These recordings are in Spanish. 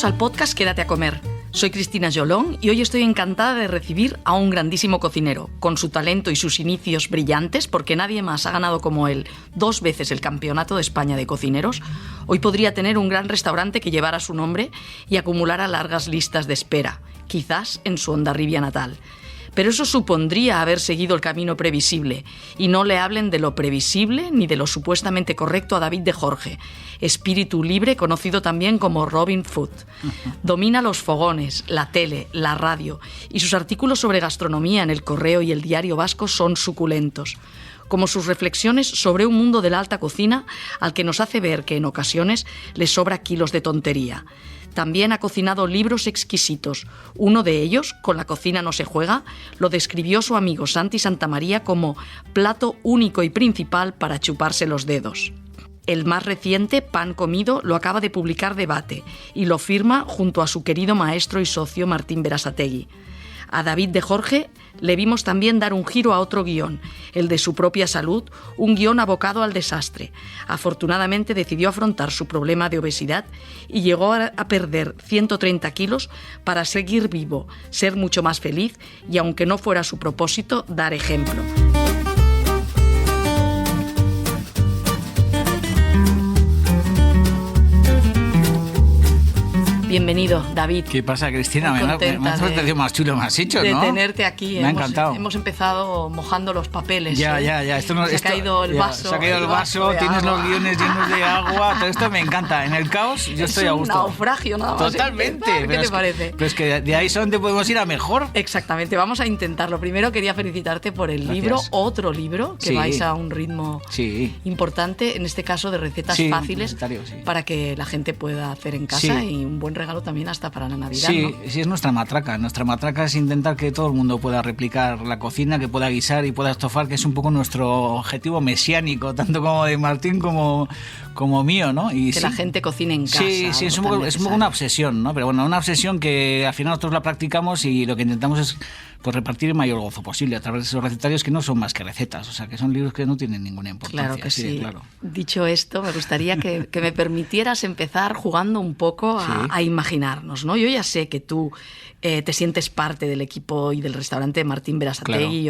al podcast Quédate a comer. Soy Cristina Jolón y hoy estoy encantada de recibir a un grandísimo cocinero. Con su talento y sus inicios brillantes, porque nadie más ha ganado como él 2 veces el Campeonato de España de Cocineros, hoy podría tener un gran restaurante que llevara su nombre y acumulara largas listas de espera, quizás en su Hondarribia natal. Pero eso supondría haber seguido el camino previsible, y no le hablen de lo previsible ni de lo supuestamente correcto a David de Jorge, espíritu libre conocido también como Robin Food. Domina los fogones, la tele, la radio, y sus artículos sobre gastronomía en El Correo y El Diario Vasco son suculentos, como sus reflexiones sobre un mundo de la alta cocina al que nos hace ver que en ocasiones le sobra kilos de tontería. También ha cocinado libros exquisitos. Uno de ellos, Con la cocina no se juega, lo describió su amigo Santi Santamaría como plato único y principal para chuparse los dedos. El más reciente, Pan comido, lo acaba de publicar Debate y lo firma junto a su querido maestro y socio Martín Berasategui. A David de Jorge le vimos también dar un giro a otro guión, el de su propia salud, un guión abocado al desastre. Afortunadamente decidió afrontar su problema de obesidad y llegó a perder 130 kilos para seguir vivo, ser mucho más feliz y, aunque no fuera su propósito, dar ejemplo. Bienvenido, David. ¿Qué pasa, Cristina? Me has parecido más chulo, me has hecho, ¿no? De tenerte aquí. Me ha encantado. Hemos empezado mojando los papeles. Ya. Se ha caído el vaso. Se ha caído el vaso, tienes los guiones llenos de agua. Todo esto me encanta. En el caos yo estoy a gusto. Es un naufragio nada más. Totalmente. ¿Qué te parece? Pero es que de ahí solamente podemos ir a mejor. Exactamente. Vamos a intentarlo. Primero quería felicitarte por el libro, otro libro, que vais a un ritmo importante, en este caso de recetas fáciles, para que la gente pueda hacer en casa y un buen regalo también hasta para la Navidad, sí, ¿no? Sí, es nuestra matraca. Nuestra matraca es intentar que todo el mundo pueda replicar la cocina, que pueda guisar y pueda estofar, que es un poco nuestro objetivo mesiánico, tanto como de Martín como mío, ¿no? Y que la gente cocine en casa. Sí, es un poco una obsesión, ¿no? Pero bueno, una obsesión que al final nosotros la practicamos y lo que intentamos es pues repartir el mayor gozo posible a través de esos recetarios que no son más que recetas, o sea, que son libros que no tienen ninguna importancia. Claro que sí. Claro. Dicho esto, me gustaría que me permitieras empezar jugando un poco a imaginarnos, ¿no? Yo ya sé que tú te sientes parte del equipo y del restaurante de Martín Berasategui y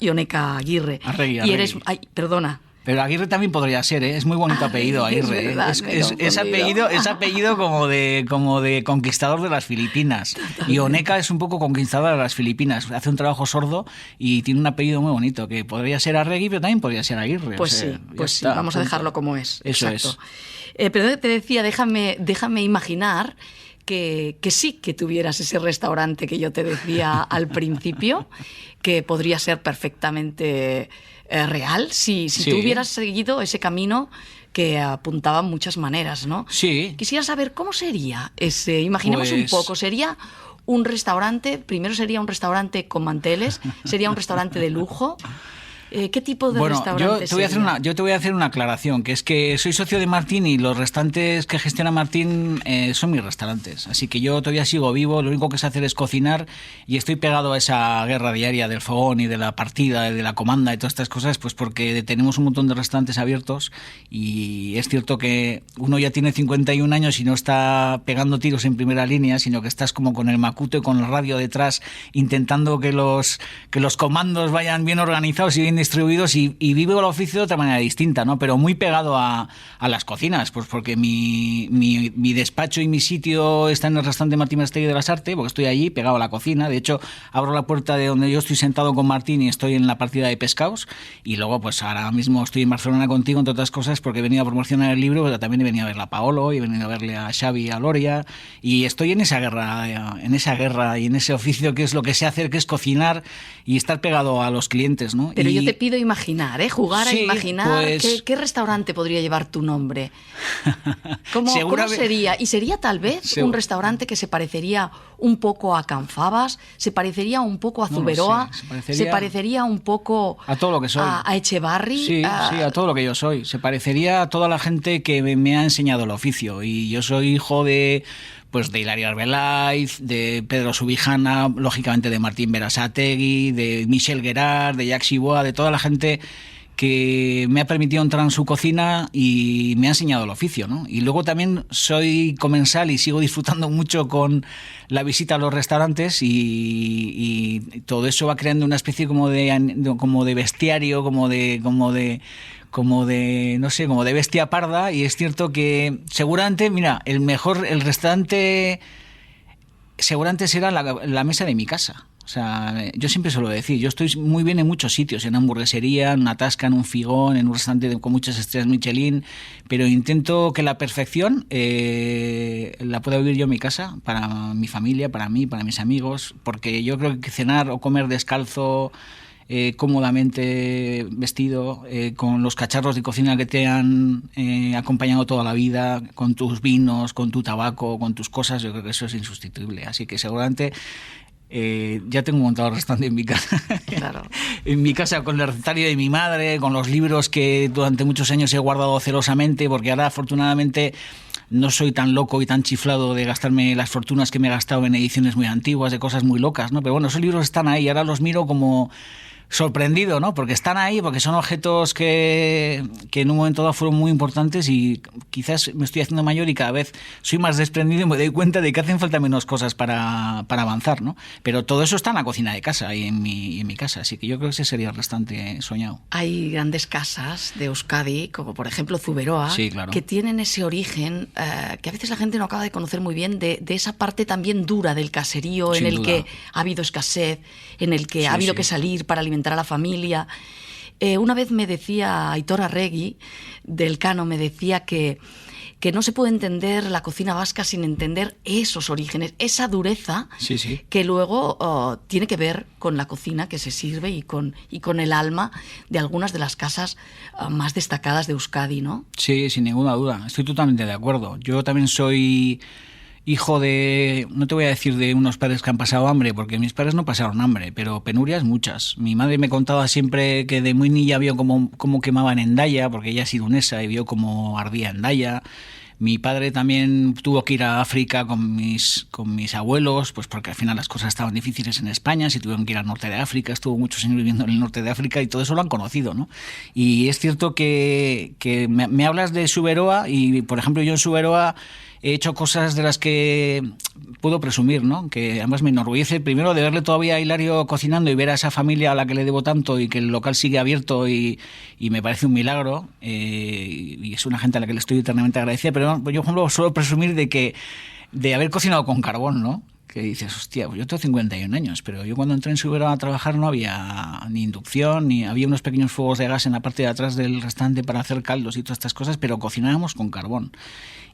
Oneca Aguirre. Arregui. Y eres... Ay, perdona. Pero Aguirre también podría ser, ¿eh? Es muy bonito apellido, Aguirre. Es verdad, es apellido como de conquistador de las Filipinas. Totalmente. Y Oneca es un poco conquistador de las Filipinas. Hace un trabajo sordo y tiene un apellido muy bonito, que podría ser Arregui, pero también podría ser Aguirre. Pues sí, vamos a dejarlo como es. Eso exacto. Pero te decía, déjame imaginar que sí que tuvieras ese restaurante que yo te decía al principio, que podría ser perfectamente real si tú hubieras seguido ese camino que apuntaba muchas maneras, ¿no? Sí. Quisiera saber cómo sería ese. Imaginemos un poco, ¿sería un restaurante? Primero sería un restaurante con manteles, sería un restaurante de lujo. ¿Qué tipo de restaurante sería? Yo te voy a hacer una aclaración, que es que soy socio de Martín y los restaurantes que gestiona Martín son mis restaurantes. Así que yo todavía sigo vivo, lo único que sé hacer es cocinar y estoy pegado a esa guerra diaria del fogón y de la partida, de la comanda y todas estas cosas, pues porque tenemos un montón de restaurantes abiertos y es cierto que uno ya tiene 51 años y no está pegando tiros en primera línea, sino que estás como con el macuto y con el radio detrás intentando que los comandos vayan bien organizados y bien distribuidos y vivo el oficio de otra manera distinta, ¿no? Pero muy pegado a las cocinas, pues porque mi despacho y mi sitio está en el restaurante Martín Berasategui de las Artes, porque estoy allí pegado a la cocina. De hecho, abro la puerta de donde yo estoy sentado con Martín y estoy en la partida de pescados, y luego pues ahora mismo estoy en Barcelona contigo, entre otras cosas, porque he venido a promocionar el libro, pero también he venido a verla a Paolo, y he venido a verle a Xavi y a Loria, y estoy en esa guerra y en ese oficio que es lo que sé hacer, que es cocinar y estar pegado a los clientes, ¿no? Pero yo te pido imaginar, jugar a imaginar pues... ¿qué restaurante podría llevar tu nombre. ¿Cómo sería? ¿Y sería tal vez un restaurante que se parecería un poco a Canfabas? ¿Se parecería un poco a Zuberoa? ¿Se parecería un poco a todo lo que soy? ¿A Echevarri? Sí, a todo lo que yo soy. Se parecería a toda la gente que me ha enseñado el oficio. Y yo soy hijo de Hilario Arbeláez, de Pedro Subijana, lógicamente de Martín Berasategui, de Michel Guerard, de Jacques Chibois, de toda la gente que me ha permitido entrar en su cocina y me ha enseñado el oficio, ¿no? Y luego también soy comensal y sigo disfrutando mucho con la visita a los restaurantes y todo eso va creando una especie como de bestiario, como de no sé, como de bestia parda. Y es cierto que seguramente, mira, el restaurante seguramente será la mesa de mi casa. O sea, yo siempre suelo decir, yo estoy muy bien en muchos sitios, en hamburguesería, en una tasca, en un figón, en un restaurante con muchas estrellas Michelin, pero intento que la perfección la pueda vivir yo en mi casa, para mi familia, para mí, para mis amigos, porque yo creo que cenar o comer descalzo, cómodamente vestido, con los cacharros de cocina que te han acompañado toda la vida, con tus vinos, con tu tabaco, con tus cosas, yo creo que eso es insustituible. Así que seguramente ya tengo montado el restaurante en mi casa. Claro. En mi casa, con el recetario de mi madre, con los libros que durante muchos años he guardado celosamente, porque ahora afortunadamente no soy tan loco y tan chiflado de gastarme las fortunas que me he gastado en ediciones muy antiguas, de cosas muy locas, ¿no? Pero bueno, esos libros están ahí, ahora los miro como sorprendido, ¿no? Porque están ahí, porque son objetos que en un momento dado fueron muy importantes y quizás me estoy haciendo mayor y cada vez soy más desprendido y me doy cuenta de que hacen falta menos cosas para avanzar, ¿no? Pero todo eso está en la cocina de casa y en mi casa, así que yo creo que ese sería el restante soñado. Hay grandes casas de Euskadi, como por ejemplo Zuberoa, sí, claro, que tienen ese origen que a veces la gente no acaba de conocer muy bien, de esa parte también dura del caserío, sin en el duda, que ha habido escasez, en el que sí, ha habido sí, que salir para alimentar a la familia. Una vez me decía Aitor Arregui, del Cano, me decía que no se puede entender la cocina vasca sin entender esos orígenes, esa dureza, sí, sí, que luego tiene que ver con la cocina que se sirve y con el alma de algunas de las casas más destacadas de Euskadi, ¿no? Sí, sin ninguna duda, estoy totalmente de acuerdo. Yo también soy hijo de, no te voy a decir de unos padres que han pasado hambre, porque mis padres no pasaron hambre, pero penurias muchas. Mi madre me contaba siempre que de muy niña vio cómo quemaban en Daya, porque ella es irunesa y vio cómo ardía en Daya. Mi padre también tuvo que ir a África con mis abuelos, pues porque al final las cosas estaban difíciles en España, si tuvieron que ir al norte de África, estuvo muchos años viviendo en el norte de África y todo eso lo han conocido, ¿no? Y es cierto que me hablas de Zuberoa y, por ejemplo, yo en Zuberoa he hecho cosas de las que puedo presumir, ¿no? Que además me enorgullece, primero, de verle todavía a Hilario cocinando y ver a esa familia a la que le debo tanto y que el local sigue abierto y me parece un milagro, y es una gente a la que le estoy eternamente agradecida, pero yo, por ejemplo, suelo presumir de haber cocinado con carbón, ¿no? Que dices, hostia, pues yo tengo 51 años, pero yo cuando entré en Zuberoa a trabajar no había ni inducción, ni había unos pequeños fuegos de gas en la parte de atrás del restaurante para hacer caldos y todas estas cosas, pero cocinábamos con carbón.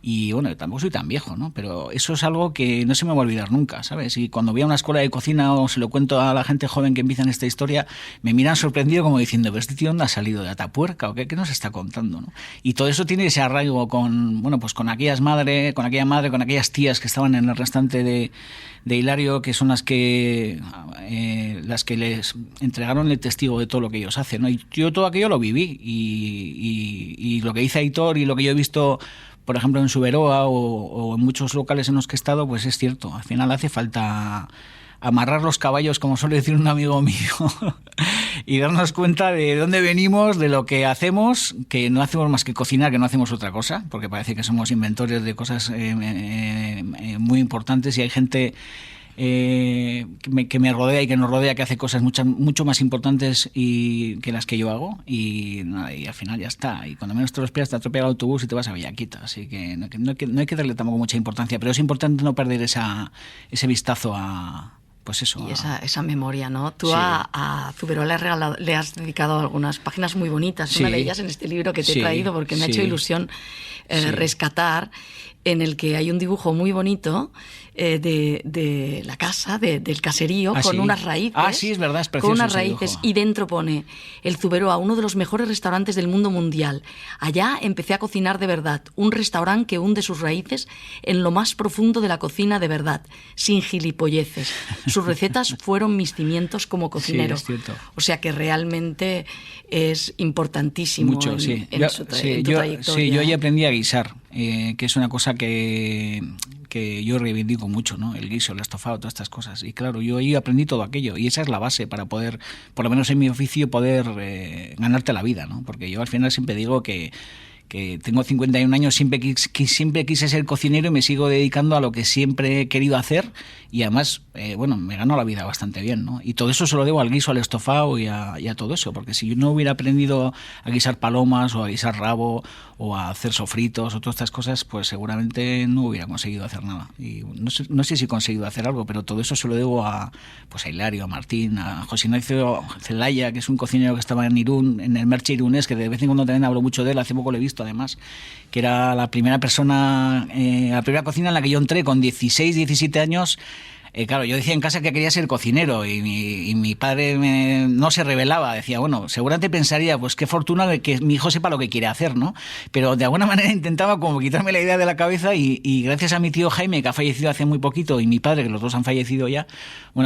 Y bueno, tampoco soy tan viejo, ¿no? Pero eso es algo que no se me va a olvidar nunca, ¿sabes? Y cuando voy a una escuela de cocina o se lo cuento a la gente joven que empieza en esta historia, me miran sorprendido como diciendo, ¿pero este tío dónde ha salido? ¿De Atapuerca? ¿O qué nos está contando, no? Y todo eso tiene ese arraigo con aquellas con aquellas tías que estaban en el restaurante de Hilario, que son las que les entregaron el testigo de todo lo que ellos hacen, ¿no? Y yo todo aquello lo viví y lo que dice Aitor y lo que yo he visto, por ejemplo, en Zuberoa o en muchos locales en los que he estado, pues es cierto. Al final hace falta amarrar los caballos, como suele decir un amigo mío, y darnos cuenta de dónde venimos, de lo que hacemos, que no hacemos más que cocinar, que no hacemos otra cosa, porque parece que somos inventores de cosas muy importantes y hay gente que me rodea y que nos rodea, que hace cosas mucho más importantes que las que yo hago, y nada, y al final ya está, y cuando menos te lo esperas te atropella el autobús y te vas a Bellaquita, así que no hay que darle tampoco mucha importancia, pero es importante no perder ese vistazo a, pues eso, y esa memoria, ¿no? Tú sí. a Zuberoa le has dedicado algunas páginas muy bonitas, sí. Una de ellas en este libro que te he traído, porque me ha hecho ilusión rescatar, en el que hay un dibujo muy bonito de la casa, del caserío, con unas raíces. Ah, sí, es verdad, es precioso. Con unas raíces, y dentro pone: el Zuberoa, uno de los mejores restaurantes del mundo mundial. Allá empecé a cocinar de verdad, un restaurante que hunde sus raíces en lo más profundo de la cocina de verdad, sin gilipolleces. Sus recetas fueron mis cimientos como cocinero. Sí, es cierto. O sea que realmente es importantísimo. Mucho, en tu trayectoria. Sí, yo ahí aprendí a guisar, que es una cosa que que yo reivindico mucho, ¿no? El guiso, el estofado, todas estas cosas. Y claro, yo ahí aprendí todo aquello y esa es la base para poder, por lo menos en mi oficio, poder ganarte la vida, ¿no? Porque yo al final siempre digo que tengo 51 años, siempre quise ser cocinero y me sigo dedicando a lo que siempre he querido hacer y además, me gano la vida bastante bien, ¿no? Y todo eso se lo debo al guiso, al estofado y a todo eso, porque si yo no hubiera aprendido a guisar palomas o a guisar rabo o a hacer sofritos o todas estas cosas, pues seguramente no hubiera conseguido hacer nada. Y no sé si he conseguido hacer algo, pero todo eso se lo debo a Hilario, a Martín, a José Ignacio Zelaya, que es un cocinero que estaba en Irún, en el Merche irunés, que de vez en cuando también hablo mucho de él, hace poco lo he visto además, que era la primera persona, la primera cocina en la que yo entré con 16, 17 años. Claro, yo decía en casa que quería ser cocinero y mi padre no se rebelaba, decía, bueno, seguramente pensaría, pues qué fortuna de que mi hijo sepa lo que quiere hacer, ¿no? Pero de alguna manera intentaba como quitarme la idea de la cabeza y gracias a mi tío Jaime, que ha fallecido hace muy poquito, y mi padre, que los dos han fallecido ya,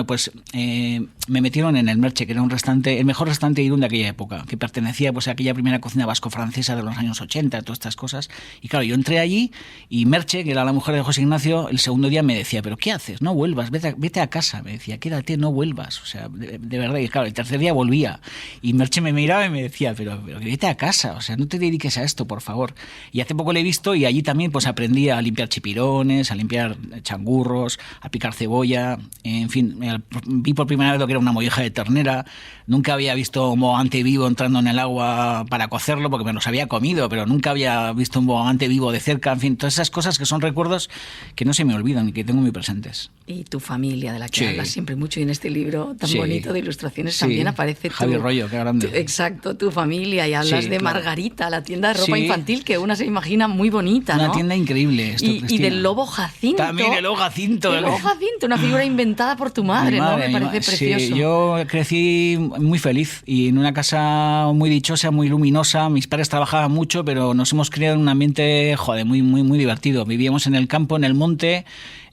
pues me metieron en el Merche, que era el mejor restaurante de Irún de aquella época, que pertenecía pues a aquella primera cocina vasco-francesa de los años 80, todas estas cosas. Y claro, yo entré allí y Merche, que era la mujer de José Ignacio, el segundo día me decía, ¿pero qué haces? No vuelvas, vete a casa, me decía, quédate, no vuelvas, o sea, de verdad. Y claro, el tercer día volvía y Merche me miraba y me decía, pero vete a casa, o sea, no te dediques a esto, por favor. Y hace poco le he visto y allí también pues aprendí a limpiar chipirones, a limpiar changurros, a picar cebolla, en fin, vi por primera vez lo que era una molleja de ternera. Nunca había visto un bogavante vivo entrando en el agua para cocerlo, porque me los había comido, pero nunca había visto un bogavante vivo de cerca. En fin, todas esas cosas que son recuerdos que no se me olvidan y que tengo muy presentes. Y tu familia, de la que hablas siempre mucho, y en este libro tan bonito de ilustraciones también aparece Javi Rollo, qué grande. Exacto, tu familia, y hablas de Margarita, la tienda de ropa infantil, que una se imagina muy bonita, una ¿no? tienda increíble. Y del lobo Jacinto. También el lobo Jacinto. El lobo Jacinto, una figura inventada por tu madre, ¿no? Me parece precioso. Sí, yo crecí muy feliz y en una casa muy dichosa, muy luminosa. Mis padres trabajaban mucho, pero nos hemos criado en un ambiente, muy, muy, muy divertido. Vivíamos en el campo, en el monte.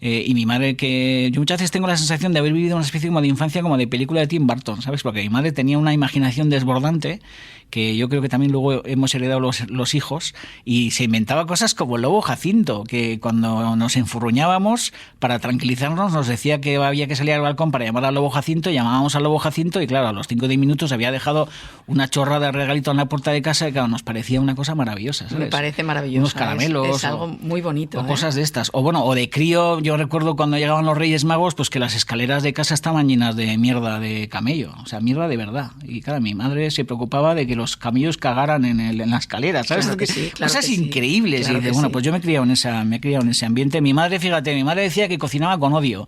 Y mi madre, que yo muchas veces tengo la sensación de haber vivido una especie como de infancia como de película de Tim Burton, ¿sabes? Porque mi madre tenía una imaginación desbordante que yo creo que también luego hemos heredado los hijos, y se inventaba cosas como el lobo Jacinto, que cuando nos enfurruñábamos, para tranquilizarnos, nos decía que había que salir al balcón para llamar al lobo Jacinto, llamábamos al lobo Jacinto y claro, a los 5 o 10 minutos había dejado una chorrada de regalito en la puerta de casa y claro, nos parecía una cosa maravillosa, ¿sabes? Me parece maravilloso. Unos caramelos. Es algo muy bonito. O cosas de estas. O de crío, yo recuerdo cuando llegaban los Reyes Magos, pues que las escaleras de casa estaban llenas de mierda de camello, o sea, mierda de verdad. Y claro, mi madre se preocupaba de que los camellos cagaran en la escalera, ¿sabes? Claro que sí, claro cosas que increíbles. Claro, y dice, bueno, pues yo me he criado en ese ambiente. Mi madre decía que cocinaba con odio.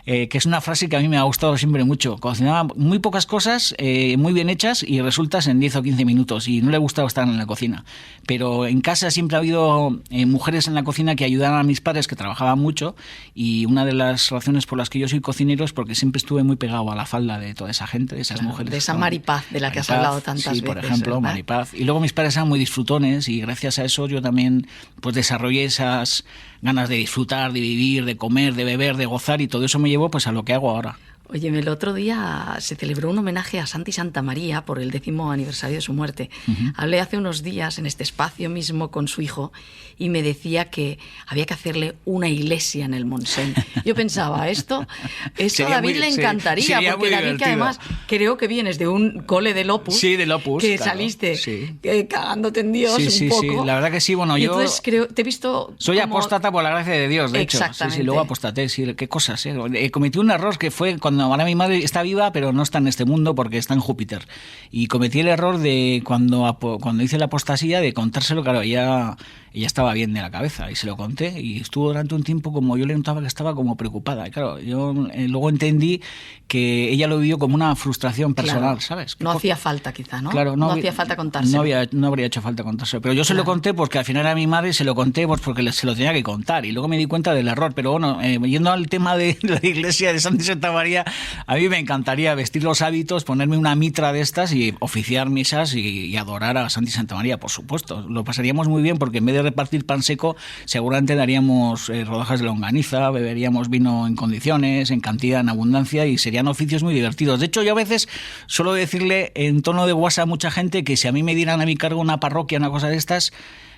Que es una frase que a mí me ha gustado siempre mucho. Cocinaba muy pocas cosas, muy bien hechas y resultas en 10 o 15 minutos y no le gustaba estar en la cocina. Pero en casa siempre ha habido mujeres en la cocina que ayudaban a mis padres, que trabajaban mucho, y una de las razones por las que yo soy cocinero es porque siempre estuve muy pegado a la falda de toda esa gente, de esas mujeres. De esa Maripaz de la que has hablado tantas veces. Sí, por ejemplo, ¿verdad? Maripaz. Y luego mis padres eran muy disfrutones y gracias a eso yo también pues desarrollé esas ganas de disfrutar, de vivir, de comer, de beber, de gozar, y todo eso me llevó pues a lo que hago ahora. Oye, el otro día se celebró un homenaje a Santi Santamaría por el 10º aniversario de su muerte. Uh-huh. Hablé hace unos días en este espacio mismo con su hijo y me decía que había que hacerle una iglesia en el Montseny. Yo pensaba, esto a David le encantaría, porque David, que además creo que vienes de un cole del Opus, del Opus, que claro, saliste cagándote en Dios un poco. Sí, la verdad que sí, bueno, yo entonces te he visto soy apóstata por la gracia de Dios, de hecho. Exactamente. Luego apostaté, qué cosas, cometí un error que fue cuando ahora mi madre está viva, pero no está en este mundo porque está en Júpiter. Y cometí el error de cuando hice la apostasía de contárselo, claro, ella estaba bien de la cabeza y se lo conté y estuvo durante un tiempo como yo le notaba que estaba como preocupada. Y claro, yo luego entendí que ella lo vivió como una frustración personal, claro, ¿sabes? No hacía falta quizá, ¿no? Claro, no hacía falta contárselo. No habría hecho falta contárselo. Pero yo se lo conté porque al final a mi madre se lo conté pues porque se lo tenía que contar y luego me di cuenta del error. Pero bueno, yendo al tema de la iglesia de Santi Santamaría, a mí me encantaría vestir los hábitos, ponerme una mitra de estas y oficiar misas y adorar a Santi Santamaría, por supuesto. Lo pasaríamos muy bien porque en vez de repartir pan seco, seguramente daríamos rodajas de longaniza, beberíamos vino en condiciones, en cantidad, en abundancia, y serían oficios muy divertidos. De hecho, yo a veces suelo decirle en tono de guasa a mucha gente que si a mí me dieran a mi cargo una parroquia, una cosa de estas,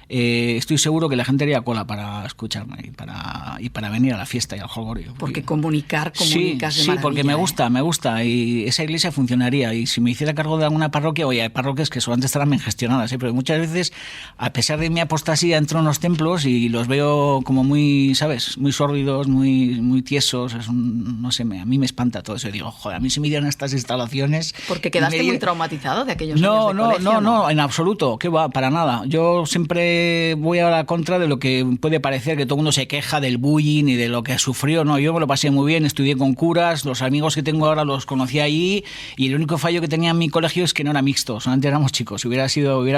estoy seguro que la gente haría cola para escucharme y para venir a la fiesta y al jolgorio. Porque comunicas de maravilla. Sí, porque me gusta y esa iglesia funcionaría. Y si me hiciera cargo de alguna parroquia, oye, hay parroquias que solamente estarán bien gestionadas, pero muchas veces, a pesar de mi apostasía, entro en los templos y los veo como muy, ¿sabes? Muy sórdidos, muy tiesos. No sé, a mí me espanta todo eso. Y digo, joder, a mí si me dieran estas instalaciones... Porque quedaste muy traumatizado de aquellos años de colegio. No, en absoluto, ¿qué va? Para nada. Yo siempre voy a la contra de lo que puede parecer que todo el mundo se queja del bullying y de lo que sufrió. No, yo me lo pasé muy bien, estudié con curas, los amigos que tengo ahora los conocí allí y el único fallo que tenía en mi colegio es que no era mixto, solamente éramos chicos. Si hubiera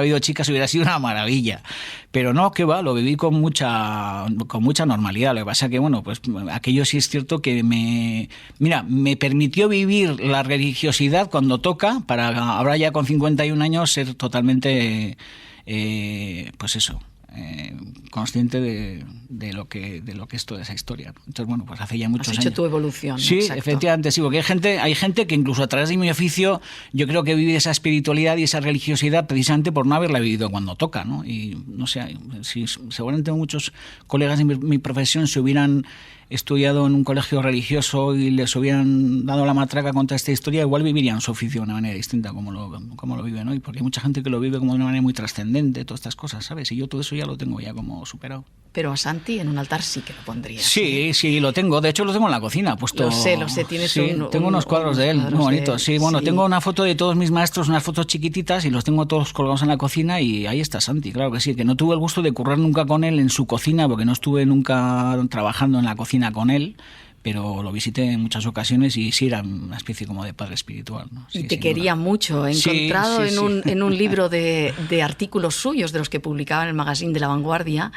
habido chicas hubiera sido una maravilla. Pero no, ¿qué va? Lo viví con mucha normalidad. Lo que pasa que, bueno, pues aquello sí es cierto que me permitió vivir la religiosidad cuando toca, para ahora ya con 51 años ser totalmente, pues eso, consciente de lo que es toda esa historia. Entonces, bueno, pues hace ya muchos años. Has hecho tu evolución. Sí, exacto. Efectivamente, sí, porque hay gente que incluso a través de mi oficio yo creo que vive esa espiritualidad y esa religiosidad precisamente por no haberla vivido cuando toca, ¿no? Y no sé, si seguramente muchos colegas de mi profesión se hubieran estudiado en un colegio religioso y les hubieran dado la matraca contra esta historia, igual vivirían su oficio de una manera distinta como lo viven hoy, porque hay mucha gente que lo vive como de una manera muy trascendente, todas estas cosas, ¿sabes? Y yo todo eso ya lo tengo ya como superado. Pero a Santi en un altar sí que lo pondrías. Sí, lo tengo. De hecho, lo tengo en la cocina puesto. Lo sé. Tienes tengo unos cuadros de él muy bonitos. Sí, bueno, tengo una foto de todos mis maestros, unas fotos chiquititas y los tengo todos colgados en la cocina y ahí está Santi, claro que sí. Que no tuve el gusto de currar nunca con él en su cocina porque no estuve nunca trabajando en la cocina con él, pero lo visité en muchas ocasiones y sí era una especie como de padre espiritual, ¿no? Sí, y te quería mucho. He encontrado en un libro de artículos suyos de los que publicaba en el magazine de La Vanguardia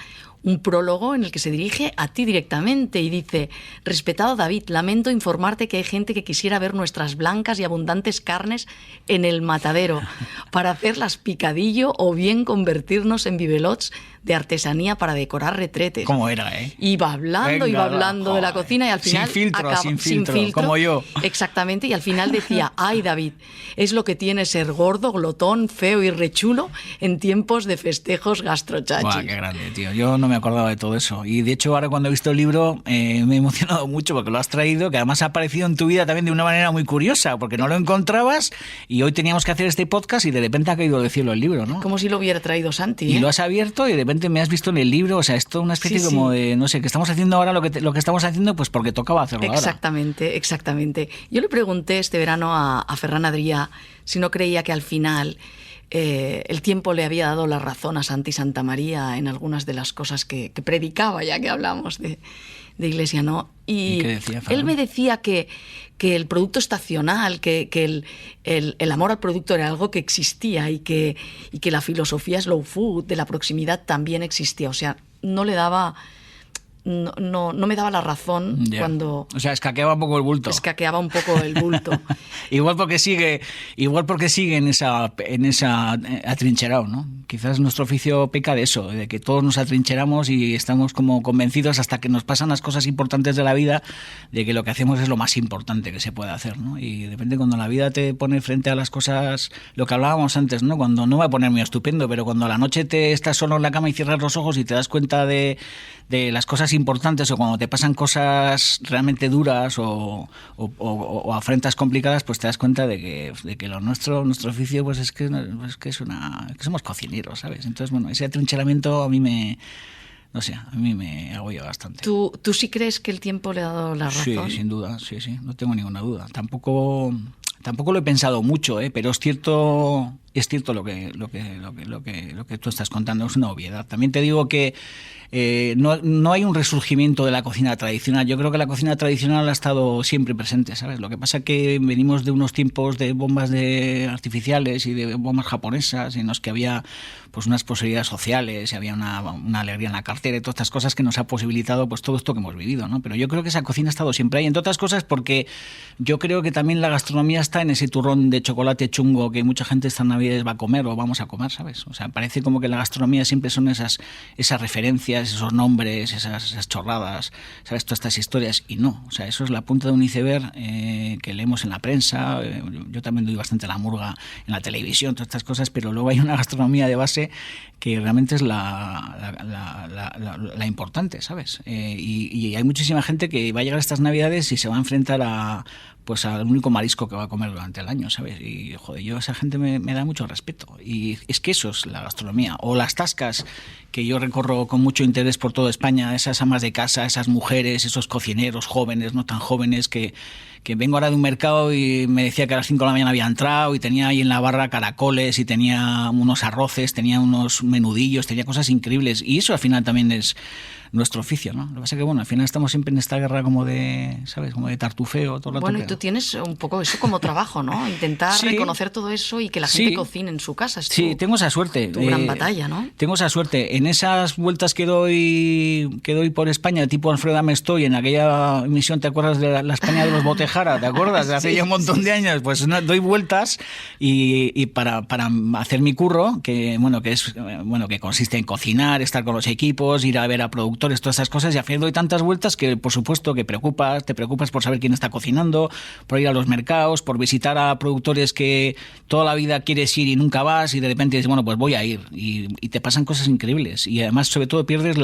un prólogo en el que se dirige a ti directamente y dice: respetado David, lamento informarte que hay gente que quisiera ver nuestras blancas y abundantes carnes en el matadero para hacerlas picadillo o bien convertirnos en bibelots de artesanía para decorar retretes. ¿Cómo era, Iba hablando de la cocina y al final... Sin filtro, como yo. Exactamente, y al final decía: ay David, es lo que tiene ser gordo, glotón, feo y rechulo en tiempos de festejos gastrochachis. Buah, qué grande, tío. Yo no me acordaba de todo eso. Y de hecho ahora cuando he visto el libro me he emocionado mucho porque lo has traído, que además ha aparecido en tu vida también de una manera muy curiosa, porque no lo encontrabas y hoy teníamos que hacer este podcast y de repente ha caído del cielo el libro, ¿no? Como si lo hubiera traído Santi. Y lo has abierto y de repente me has visto en el libro, o sea, esto es una especie como de, no sé, que estamos haciendo ahora lo que estamos haciendo pues porque tocaba hacerlo ahora. Exactamente. Yo le pregunté este verano a Ferran Adrià si no creía que al final el tiempo le había dado la razón a Santi Santamaría en algunas de las cosas que predicaba, ya que hablamos de iglesia, ¿no? ¿Y qué decía, Ferran? Él me decía que el producto estacional, que el amor al producto era algo que existía y que la filosofía slow food, de la proximidad, también existía. O sea, no le daba... No me daba la razón cuando... O sea, escaqueaba un poco el bulto. igual porque sigue en esa atrincherado, ¿no? Quizás nuestro oficio peca de eso, de que todos nos atrincheramos y estamos como convencidos hasta que nos pasan las cosas importantes de la vida de que lo que hacemos es lo más importante que se puede hacer, ¿no? Y de repente cuando la vida te pone frente a las cosas, lo que hablábamos antes, ¿no? Cuando no va a poner muy estupendo, pero cuando a la noche te estás solo en la cama y cierras los ojos y te das cuenta de las cosas importantes, o cuando te pasan cosas realmente duras o afrentas complicadas, pues te das cuenta de que nuestro oficio pues es que somos cocineros, ¿sabes? Entonces, bueno, ese atrincheramiento a mí me agobia bastante. ¿Tú sí crees que el tiempo le ha dado la razón? Sí, sin duda, sí, no tengo ninguna duda. Tampoco lo he pensado mucho, pero es cierto lo que tú estás contando, es una obviedad. También te digo que no hay un resurgimiento de la cocina tradicional. Yo creo que la cocina tradicional ha estado siempre presente, ¿sabes? Lo que pasa es que venimos de unos tiempos de bombas artificiales y de bombas japonesas en los que había pues unas posibilidades sociales y había una alegría en la cartera y todas estas cosas que nos ha posibilitado pues todo esto que hemos vivido, ¿no? Pero yo creo que esa cocina ha estado siempre ahí, entre otras cosas porque yo creo que también la gastronomía está en ese turrón de chocolate chungo que mucha gente esta Navidad Navidades va a comer o vamos a comer, ¿sabes? O sea, parece como que la gastronomía siempre son esas referencias, esos nombres, esas chorradas, ¿sabes? Todas estas historias, y no, o sea, eso es la punta de un iceberg que leemos en la prensa. Yo también doy bastante la murga en la televisión, todas estas cosas, pero luego hay una gastronomía de base que realmente es la importante, ¿sabes? Y hay muchísima gente que va a llegar a estas Navidades y se va a enfrentar pues al único marisco que va a comer durante el año, ¿sabes? Y joder, yo a esa gente me da mucho respeto. Y es que eso es la gastronomía. O las tascas, que yo recorro con mucho interés por toda España, esas amas de casa, esas mujeres, esos cocineros jóvenes, no tan jóvenes, que vengo ahora de un mercado y me decía que a las 5 de la mañana había entrado y tenía ahí en la barra caracoles y tenía unos arroces, tenía unos menudillos, tenía cosas increíbles. Y eso al final también es nuestro oficio, ¿no? Lo que pasa es que, bueno, al final estamos siempre en esta guerra como de, ¿sabes? Como de tartufeo todo el rato. Bueno, y tú tienes un poco eso como trabajo, ¿no? Intentar reconocer todo eso y que la gente cocine en su casa. Sí, tengo esa suerte. Tu gran batalla, ¿no? Tengo esa suerte. En esas vueltas que doy por España, tipo Alfredo Amestoy, en aquella emisión, ¿te acuerdas de la España de los Botejara? ¿Te acuerdas? De hace ya un montón de años. Pues doy vueltas y para hacer mi curro, que consiste en cocinar, estar con los equipos, ir a ver a productores, todas esas cosas, y al final doy tantas vueltas que, por supuesto, que te preocupas por saber quién está cocinando, por ir a los mercados, por visitar a productores que toda la vida quieres ir y nunca vas, y de repente dices, bueno, pues voy a ir, y te pasan cosas increíbles, y además, sobre todo, pierdes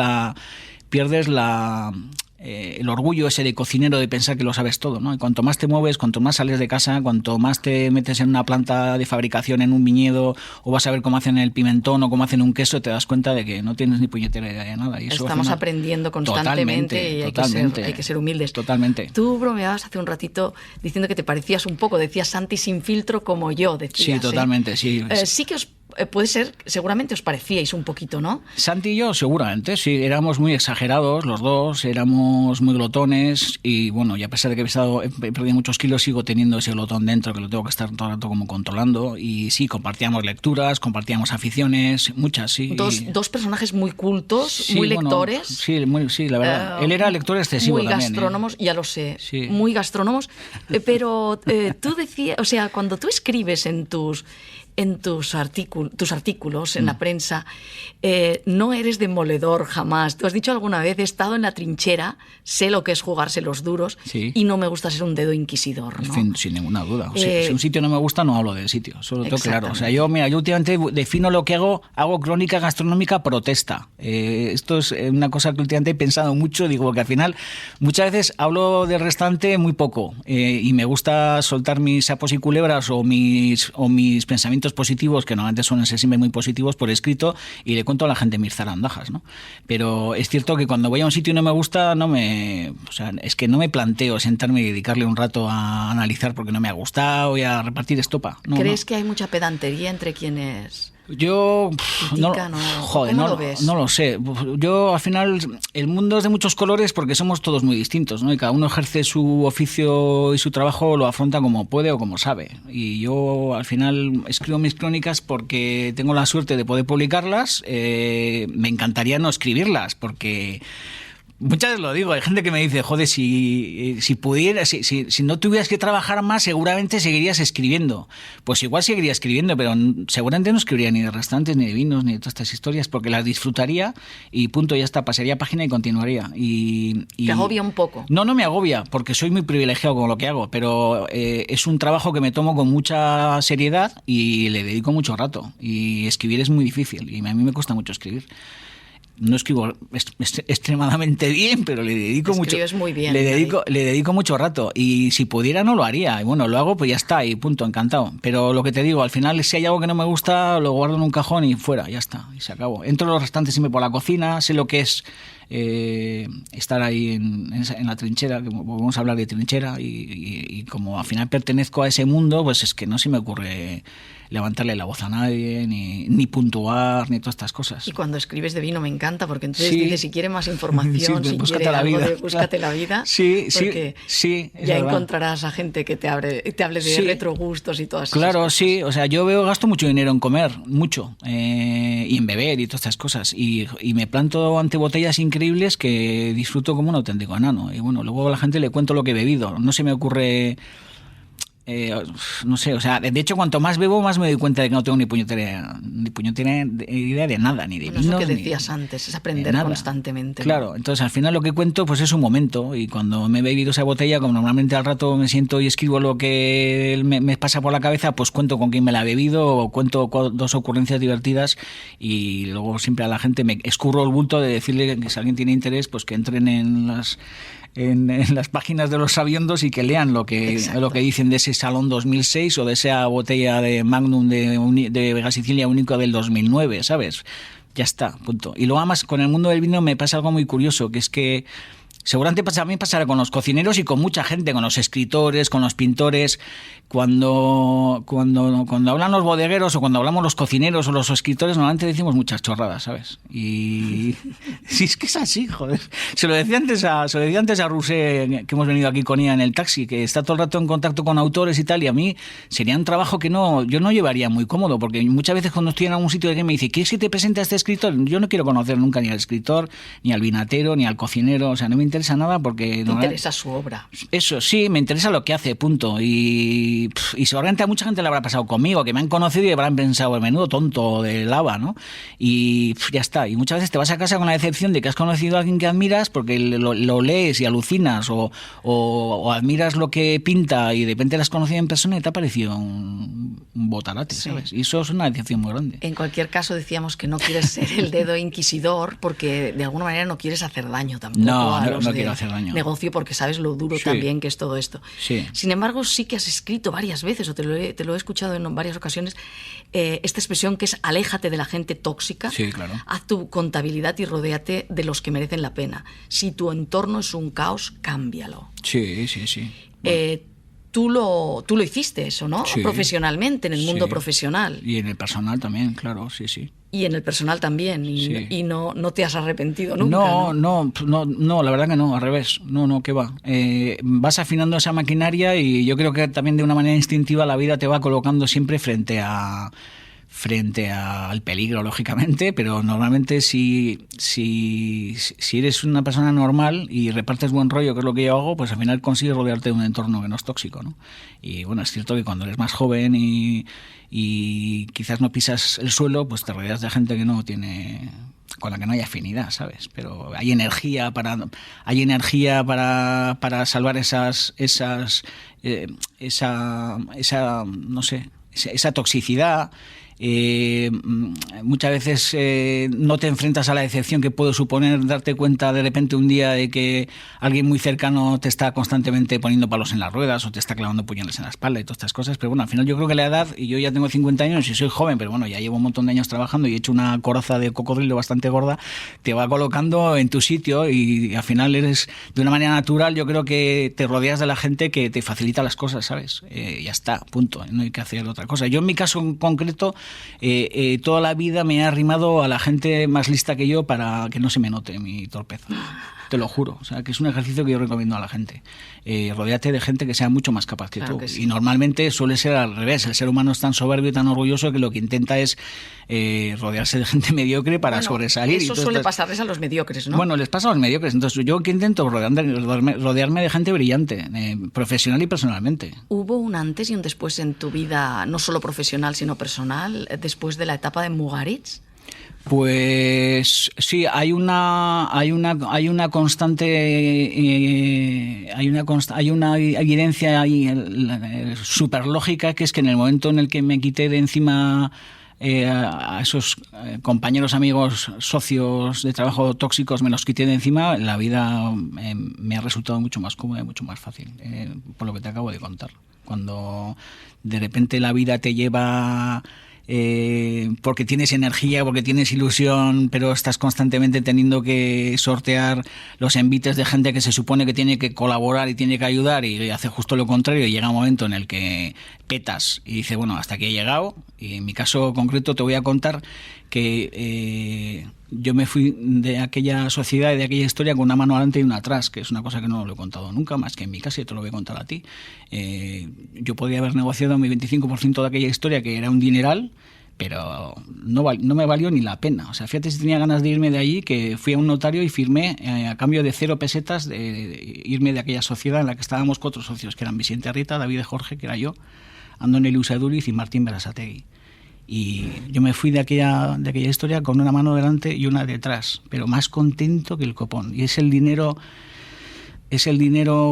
el orgullo ese de cocinero de pensar que lo sabes todo, ¿no? Y cuanto más te mueves, cuanto más sales de casa, cuanto más te metes en una planta de fabricación, en un viñedo, o vas a ver cómo hacen el pimentón o cómo hacen un queso, te das cuenta de que no tienes ni puñetera idea de nada. Y eso estamos aprendiendo constantemente y hay que ser humildes. Totalmente. Tú bromeabas hace un ratito diciendo que te parecías un poco, decías Santi sin filtro como yo, decías. Sí, totalmente, sí. Sí que puede ser, seguramente os parecíais un poquito, ¿no? Santi y yo, seguramente, sí, éramos muy exagerados los dos, éramos muy glotones, y bueno, y a pesar de que he perdido muchos kilos, sigo teniendo ese glotón dentro, que lo tengo que estar todo el rato como controlando, y sí, compartíamos lecturas, compartíamos aficiones, muchas, sí. Dos personajes muy cultos, sí, muy lectores. Bueno, sí, la verdad. Él era lector excesivo muy también. Muy gastrónomos, ya lo sé, sí. Muy gastrónomos, pero tú decías, o sea, cuando tú escribes en tus artículos en la prensa, no eres demoledor jamás. Tú has dicho alguna vez, he estado en la trinchera, sé lo que es jugarse los duros, sí. Y no me gusta ser un dedo inquisidor, ¿no? Sin ninguna duda. Si un sitio no me gusta, no hablo del sitio. Solo tengo claro. O sea, yo últimamente defino lo que hago crónica gastronómica protesta. Esto es una cosa que últimamente he pensado mucho. Digo que al final muchas veces hablo del restaurante muy poco, y me gusta soltar mis sapos y culebras o mis pensamientos positivos, que normalmente suelen ser siempre muy positivos, por escrito, y le cuento a la gente mis zarandajas, ¿no? Pero es cierto que cuando voy a un sitio y no me gusta, es que no me planteo sentarme y dedicarle un rato a analizar porque no me ha gustado y a repartir estopa. ¿Crees que hay mucha pedantería entre quienes Yo critican, no lo sé. Yo, al final, el mundo es de muchos colores porque somos todos muy distintos, ¿no? Y cada uno ejerce su oficio y su trabajo, lo afronta como puede o como sabe. Y yo, al final, escribo mis crónicas porque tengo la suerte de poder publicarlas. Me encantaría no escribirlas porque muchas veces lo digo, hay gente que me dice, joder, si pudiera, si no tuvieras que trabajar más, seguramente seguirías escribiendo. Pues igual seguiría escribiendo, pero seguramente no escribiría ni de restaurantes, ni de vinos, ni de todas estas historias, porque las disfrutaría y punto, ya está, pasaría página y continuaría. ¿Te agobia un poco? No me agobia, porque soy muy privilegiado con lo que hago, pero es un trabajo que me tomo con mucha seriedad y le dedico mucho rato. Y escribir es muy difícil, y a mí me cuesta mucho escribir. No escribo extremadamente bien, pero le dedico mucho. Escribes muy bien. Le dedico mucho rato, y si pudiera no lo haría. Y bueno, lo hago, pues ya está, y punto, encantado. Pero lo que te digo, al final, si hay algo que no me gusta, lo guardo en un cajón y fuera, ya está, y se acabó. Entro en los restaurantes siempre por la cocina, sé lo que es estar ahí en la trinchera, que vamos a hablar de trinchera, y como al final pertenezco a ese mundo, pues es que no se me ocurre levantarle la voz a nadie, ni puntuar, ni todas estas cosas. Y cuando escribes de vino me encanta, porque entonces dices, si quiere más información, sí, si quiere algo de búscate la vida, porque ya encontrarás a gente que te hable de retrogustos y todas esas cosas. Sí, o sea, yo gasto mucho dinero en comer, mucho, y en beber y todas estas cosas, y me planto ante botellas increíbles que disfruto como un auténtico enano, y bueno, luego a la gente le cuento lo que he bebido, no se me ocurre no sé, o sea, de hecho cuanto más bebo más me doy cuenta de que no tengo ni puñetera idea de nada, ni de Bueno, vinos, es lo que ni decías antes, es aprender nada. constantemente. Claro, entonces al final lo que cuento pues es un momento, y cuando me he bebido esa botella, como normalmente al rato me siento y escribo lo que me pasa por la cabeza, pues cuento con quién me la ha bebido, o cuento 2 ocurrencias divertidas, y luego siempre a la gente me escurro el bulto de decirle que si alguien tiene interés, pues que entren en las páginas de los sabiondos y que lean lo que dicen de ese Salón 2006 o de esa botella de Magnum de Vega Sicilia único del 2009, ¿sabes? Ya está, punto. Y luego además con el mundo del vino me pasa algo muy curioso, que es que seguramente también pasará con los cocineros y con mucha gente, con los escritores, con los pintores. Cuando hablan los bodegueros o cuando hablamos los cocineros o los escritores, normalmente decimos muchas chorradas, ¿sabes? Y sí, es que es así, joder. Se lo decía antes a Rusé, que hemos venido aquí con ella en el taxi, que está todo el rato en contacto con autores y tal, y a mí sería un trabajo que yo no llevaría muy cómodo, porque muchas veces cuando estoy en algún sitio alguien me dice, ¿quieres que te presente a este escritor? Yo no quiero conocer nunca ni al escritor, ni al vinatero, ni al cocinero, o sea, no me interesa nada porque... Te interesa su obra. Eso, sí, me interesa lo que hace, punto. Y seguramente a mucha gente le habrá pasado conmigo, que me han conocido y habrán pensado, el menudo tonto de lava, ¿no? Y ya está. Y muchas veces te vas a casa con la decepción de que has conocido a alguien que admiras porque lo lees y alucinas, o admiras lo que pinta y de repente lo has conocido en persona y te ha parecido un botarate, ¿sabes? Y eso es una decepción muy grande. En cualquier caso decíamos que no quieres ser el dedo inquisidor porque de alguna manera no quieres hacer daño tampoco no quiero hacer daño. Negocio, porque sabes lo duro también que es todo esto. Sí. Sin embargo, sí que has escrito varias veces, o te lo he escuchado en varias ocasiones, esta expresión que es aléjate de la gente tóxica. Sí, claro. Haz tu contabilidad y rodéate de los que merecen la pena. Si tu entorno es un caos, cámbialo. Sí. Bueno. Tú lo hiciste eso, ¿no? Sí. Profesionalmente, en el mundo profesional. Y en el personal también, claro, sí. Y en el personal también, y no te has arrepentido nunca. No, la verdad que no, al revés. No, ¿qué va? Vas afinando esa maquinaria y yo creo que también de una manera instintiva la vida te va colocando siempre frente al peligro, lógicamente, pero normalmente si eres una persona normal y repartes buen rollo, que es lo que yo hago, pues al final consigues rodearte de un entorno que no es tóxico, ¿no? Y bueno, es cierto que cuando eres más joven y quizás no pisas el suelo, pues te rodeas de gente que no tiene, con la que no hay afinidad, ¿sabes? Pero hay energía para salvar esa toxicidad. Muchas veces no te enfrentas a la decepción que puede suponer darte cuenta de repente un día de que alguien muy cercano te está constantemente poniendo palos en las ruedas o te está clavando puñales en la espalda y todas estas cosas. Pero bueno, al final yo creo que la edad, y yo ya tengo 50 años y soy joven, pero bueno, ya llevo un montón de años trabajando y he hecho una coraza de cocodrilo bastante gorda, te va colocando en tu sitio y al final eres, de una manera natural, yo creo que te rodeas de la gente que te facilita las cosas, ¿sabes? Ya está, punto, no hay que hacer otra cosa. Yo en mi caso en concreto, toda la vida me he arrimado a la gente más lista que yo para que no se me note mi torpeza. Te lo juro, o sea, que es un ejercicio que yo recomiendo a la gente. Rodéate de gente que sea mucho más capaz que tú. Sí. Y normalmente suele ser al revés. El ser humano es tan soberbio y tan orgulloso que lo que intenta es rodearse de gente mediocre para sobresalir. Eso suele pasarles a los mediocres, ¿no? Bueno, les pasa a los mediocres. Entonces, yo que intento rodearme de gente brillante, profesional y personalmente. ¿Hubo un antes y un después en tu vida, no solo profesional, sino personal, después de la etapa de Mugaritz? Pues sí, hay una constante, hay una evidencia ahí súper lógica, que es que en el momento en el que me quité de encima a esos compañeros, amigos, socios de trabajo tóxicos, me los quité de encima, la vida me ha resultado mucho más cómoda y mucho más fácil, por lo que te acabo de contar. Cuando de repente la vida te lleva... porque tienes energía, porque tienes ilusión, pero estás constantemente teniendo que sortear los envites de gente que se supone que tiene que colaborar y tiene que ayudar y hace justo lo contrario, y llega un momento en el que petas y dices, bueno, hasta aquí he llegado. Y en mi caso concreto te voy a contar que yo me fui de aquella sociedad y de aquella historia con una mano adelante y una atrás, que es una cosa que no lo he contado nunca, más que en mi casa, y te lo voy a contar a ti. Yo podría haber negociado mi 25% de aquella historia, que era un dineral, pero no me valió ni la pena. O sea, fíjate si tenía ganas de irme de allí, que fui a un notario y firmé a cambio de 0 pesetas de irme de aquella sociedad en la que estábamos 4 socios, que eran Vicente Arrieta, David Jorge, que era yo, Andoni Luisa Duriz y Martín Berasategui. Y yo me fui de aquella historia con una mano delante y una detrás, pero más contento que el copón. Y es el dinero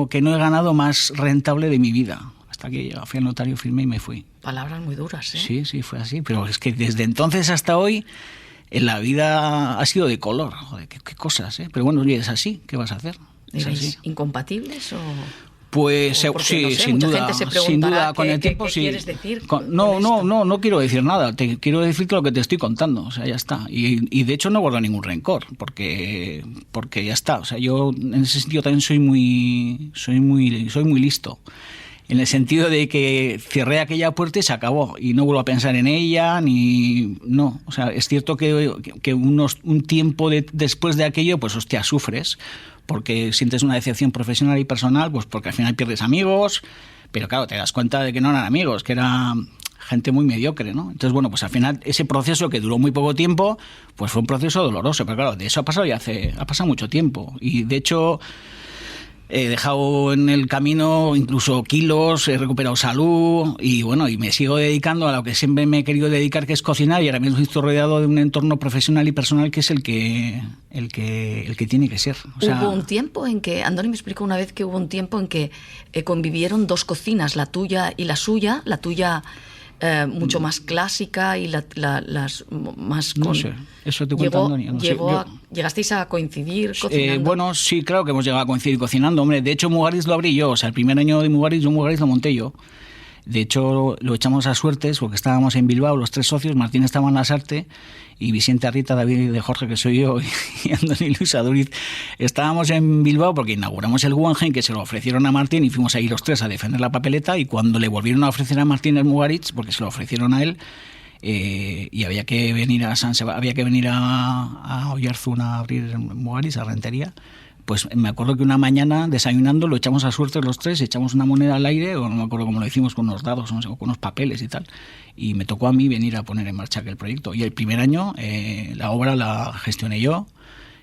que no he ganado más rentable de mi vida. Hasta que yo fui al notario, firmé y me fui. Palabras muy duras, ¿eh? Sí, fue así. Pero es que desde entonces hasta hoy en la vida ha sido de color. Joder, qué cosas, ¿eh? Pero bueno, es así. ¿Qué vas a hacer? ¿Eres así? ¿Incompatibles o...? Pues sí, no sé, sin duda, con el tiempo sí. ¿Qué quieres decir? No quiero decir nada, te quiero decir lo que te estoy contando, o sea, ya está. Y de hecho no guardo ningún rencor, porque ya está. O sea, yo en ese sentido también soy muy listo. En el sentido de que cerré aquella puerta y se acabó, y no vuelvo a pensar en ella, no. O sea, es cierto que un tiempo después de aquello, pues hostia, sufres, porque sientes una decepción profesional y personal, pues porque al final pierdes amigos, pero claro, te das cuenta de que no eran amigos, que era gente muy mediocre, ¿no? Entonces, bueno, pues al final ese proceso que duró muy poco tiempo, pues fue un proceso doloroso, pero claro, de eso ha pasado mucho tiempo, y de hecho he dejado en el camino incluso kilos, he recuperado salud y bueno, y me sigo dedicando a lo que siempre me he querido dedicar, que es cocinar, y ahora mismo estoy rodeado de un entorno profesional y personal que es el que tiene que ser. O sea, hubo un tiempo en que, Andoni me explicó una vez que hubo un tiempo en que convivieron 2 cocinas, la tuya y la suya, la tuya mucho más clásica y las más... No sé, eso te cuento, Andoni. No sé, ¿Llegasteis a coincidir cocinando? Bueno, sí, claro que hemos llegado a coincidir cocinando. Hombre, de hecho, Mugaritz lo abrí yo. O sea, el primer año de Mugaritz lo monté yo. De hecho, lo echamos a suertes porque estábamos en Bilbao, los 3 socios. Martín estaba en Lasarte y Vicente Arrieta, David de Jorge, que soy yo, y Andoni Luisa Duriz. Estábamos en Bilbao porque inauguramos el Guggenheim, que se lo ofrecieron a Martín, y fuimos ahí los 3 a defender la papeleta. Y cuando le volvieron a ofrecer a Martín el Mugaritz, porque se lo ofrecieron a él, y había que venir a Oyarzún a abrir Mugaritz, a Rentería, pues me acuerdo que una mañana desayunando lo echamos a suerte los 3, echamos una moneda al aire, o no me acuerdo cómo lo hicimos, con unos dados, no sé, o con unos papeles y tal, y me tocó a mí venir a poner en marcha aquel proyecto. Y el primer año la obra la gestioné yo,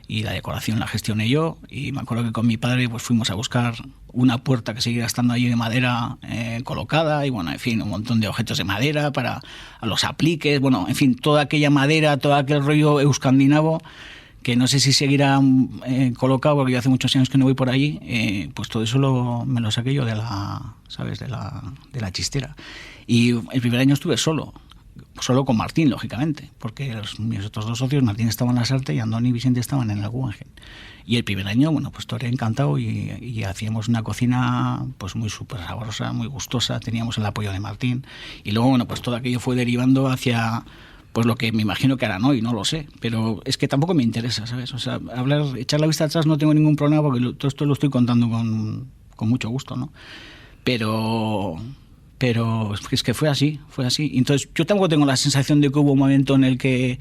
y la decoración la gestioné yo, y me acuerdo que con mi padre pues fuimos a buscar una puerta que seguía estando allí de madera colocada, y bueno, en fin, un montón de objetos de madera para a los apliques, bueno, en fin, toda aquella madera, todo aquel rollo euskandinavo, que no sé si seguirá colocado, porque yo hace muchos años que no voy por allí, pues todo eso me lo saqué yo de la chistera. Y el primer año estuve solo con Martín, lógicamente, porque mis otros 2 socios, Martín estaba en Lasarte y Andoni y Vicente estaban en el Guggenheim. Y el primer año, bueno, pues todo era encantado, y hacíamos una cocina pues muy súper sabrosa, muy gustosa, teníamos el apoyo de Martín, y luego, bueno, pues todo aquello fue derivando hacia... pues lo que me imagino que harán hoy, no lo sé, pero es que tampoco me interesa, ¿sabes? O sea, echar la vista atrás no tengo ningún problema, porque todo esto lo estoy contando con mucho gusto, ¿no? Pero es que fue así. Entonces yo tampoco tengo la sensación de que hubo un momento en el que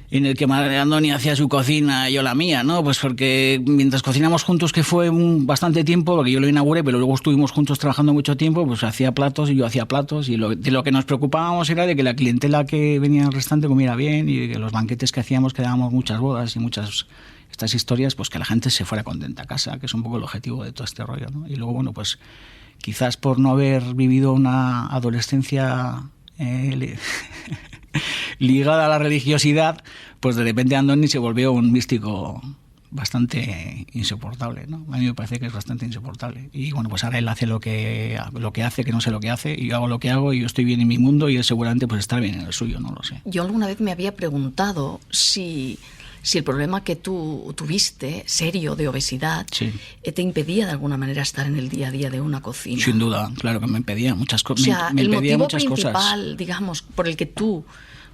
Andoni hacía su cocina y yo la mía, ¿no? Pues porque mientras cocinamos juntos, que fue bastante tiempo, porque yo lo inauguré, pero luego estuvimos juntos trabajando mucho tiempo, pues hacía platos y yo hacía platos, y de lo que nos preocupábamos era de que la clientela que venía al restaurante comiera bien, y de que los banquetes que hacíamos, que dábamos muchas bodas y muchas estas historias, pues que la gente se fuera contenta a casa, que es un poco el objetivo de todo este rollo, ¿no? Y luego, bueno, pues quizás por no haber vivido una adolescencia ligada a la religiosidad, pues de repente Andoni se volvió un místico bastante insoportable, ¿no? A mí me parece que es bastante insoportable. Y bueno, pues ahora él hace lo que hace, que no sé lo que hace, y yo hago lo que hago, y yo estoy bien en mi mundo, y él seguramente pues estará bien en el suyo, no lo sé. Yo alguna vez me había preguntado si el problema que tú tuviste, serio, de obesidad, sí, te impedía de alguna manera estar en el día a día de una cocina. Sin duda, claro que me impedía muchas cosas. O sea, el motivo principal, digamos, por el que tú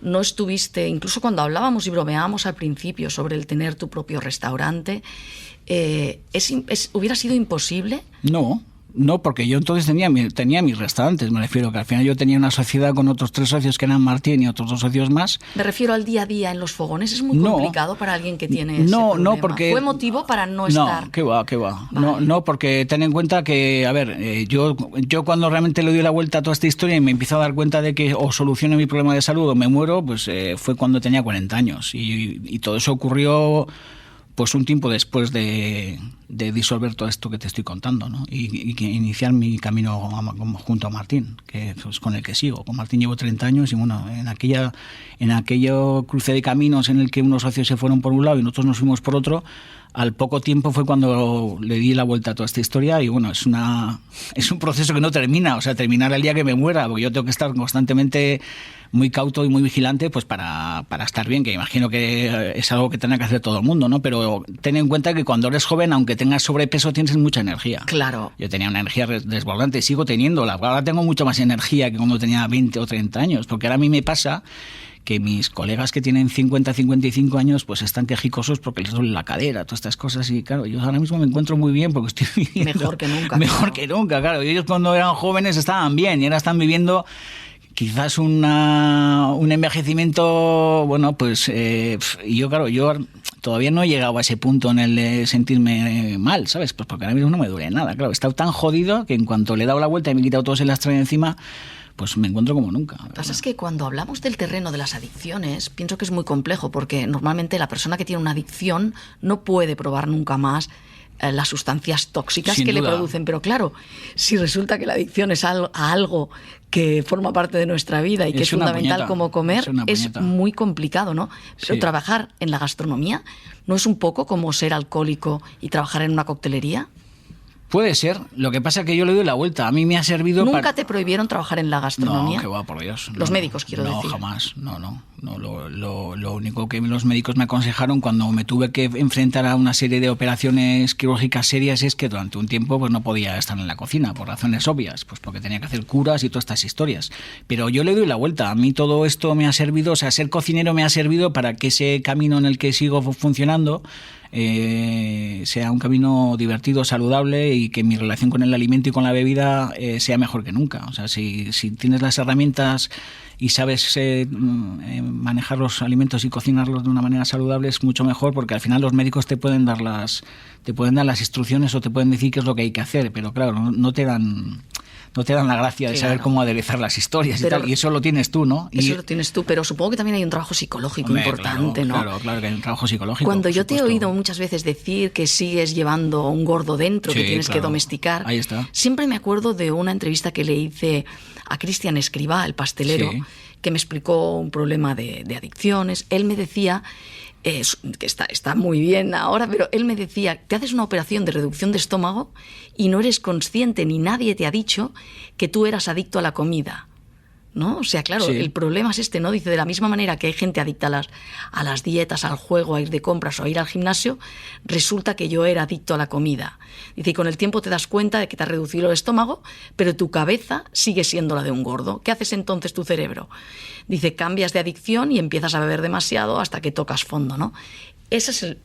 no estuviste, incluso cuando hablábamos y bromeábamos al principio sobre el tener tu propio restaurante, ¿hubiera sido imposible? No. No, porque yo entonces tenía mis restaurantes, me refiero que al final yo tenía una sociedad con otros 3 socios que eran Martín y otros 2 socios más. Me refiero al día a día en los fogones, es muy complicado para alguien que tiene ese no, problema. No, porque... ¿Fue motivo para no estar? No, qué va. Vale. No, porque ten en cuenta que, a ver, yo cuando realmente le doy la vuelta a toda esta historia y me empiezo a dar cuenta de que o soluciono mi problema de salud o me muero, pues fue cuando tenía 40 años. Y todo eso ocurrió... pues un tiempo después de disolver todo esto que te estoy contando, ¿no? Y que iniciar mi camino junto a Martín, que es con el que sigo. Con Martín llevo 30 años y bueno, en aquello cruce de caminos en el que unos socios se fueron por un lado y nosotros nos fuimos por otro, al poco tiempo fue cuando le di la vuelta a toda esta historia y bueno, es un proceso que no termina, o sea, terminará el día que me muera, porque yo tengo que estar constantemente muy cauto y muy vigilante pues para estar bien, que imagino que es algo que tiene que hacer todo el mundo, ¿no? Pero ten en cuenta que cuando eres joven, aunque tengas sobrepeso, tienes mucha energía. Claro. Yo tenía una energía desbordante, sigo teniéndola. Ahora tengo mucho más energía que cuando tenía 20 o 30 años, porque ahora a mí me pasa que mis colegas que tienen 50, 55 años pues están quejicosos porque les duele la cadera, todas estas cosas y claro, yo ahora mismo me encuentro muy bien porque estoy viviendo... Mejor que nunca. Mejor que nunca, claro. Ellos cuando eran jóvenes estaban bien y ahora están viviendo... quizás un envejecimiento, bueno, pues yo todavía no he llegado a ese punto en el de sentirme mal, ¿sabes? Pues porque ahora mismo no me duele nada, claro, he estado tan jodido que en cuanto le he dado la vuelta y me he quitado todo ese lastre de encima, pues me encuentro como nunca. Lo que pasa es que cuando hablamos del terreno de las adicciones, pienso que es muy complejo porque normalmente la persona que tiene una adicción no puede probar nunca más las sustancias tóxicas Sin que duda. le producen. Pero claro, si resulta que la adicción es a algo que forma parte de nuestra vida y que es fundamental puñeta. como comer, es puñeta. muy complicado, ¿no? Pero Sí. trabajar en la gastronomía no es un poco como ser alcohólico y trabajar en una coctelería. Puede ser, lo que pasa es que yo le doy la vuelta. A mí me ha servido ¿Nunca te prohibieron trabajar en la gastronomía? No, que va, por Dios. Los médicos, quiero decir. No, jamás. No. Lo único que los médicos me aconsejaron cuando me tuve que enfrentar a una serie de operaciones quirúrgicas serias es que durante un tiempo pues no podía estar en la cocina, por razones obvias, pues porque tenía que hacer curas y todas estas historias. Pero yo le doy la vuelta. A mí todo esto me ha servido, o sea, ser cocinero me ha servido para que ese camino en el que sigo funcionando sea un camino divertido, saludable y que mi relación con el alimento y con la bebida sea mejor que nunca. O sea, si tienes las herramientas y sabes manejar los alimentos y cocinarlos de una manera saludable es mucho mejor, porque al final los médicos te pueden dar las instrucciones o te pueden decir qué es lo que hay que hacer, pero claro, no te dan la gracia de saber cómo aderezar las historias y tal, y eso lo tienes tú, ¿no? Eso lo tienes tú, pero supongo que también hay un trabajo psicológico importante, ¿no? Claro que hay un trabajo psicológico. Cuando yo te he oído muchas veces decir que sigues llevando un gordo dentro, que tienes que domesticar, ahí está. Siempre me acuerdo de una entrevista que le hice a Cristian Escribá, el pastelero, que me explicó un problema de adicciones. Él me decía... que está muy bien ahora, pero él me decía, te haces una operación de reducción de estómago y no eres consciente ni nadie te ha dicho que tú eras adicto a la comida, ¿no? O sea, claro, el problema es este, ¿no? Dice, de la misma manera que hay gente adicta a las dietas, al juego, a ir de compras o a ir al gimnasio, resulta que yo era adicto a la comida. Dice, y con el tiempo te das cuenta de que te has reducido el estómago, pero tu cabeza sigue siendo la de un gordo. ¿Qué haces entonces tu cerebro? Dice, cambias de adicción y empiezas a beber demasiado hasta que tocas fondo, ¿no? Ese es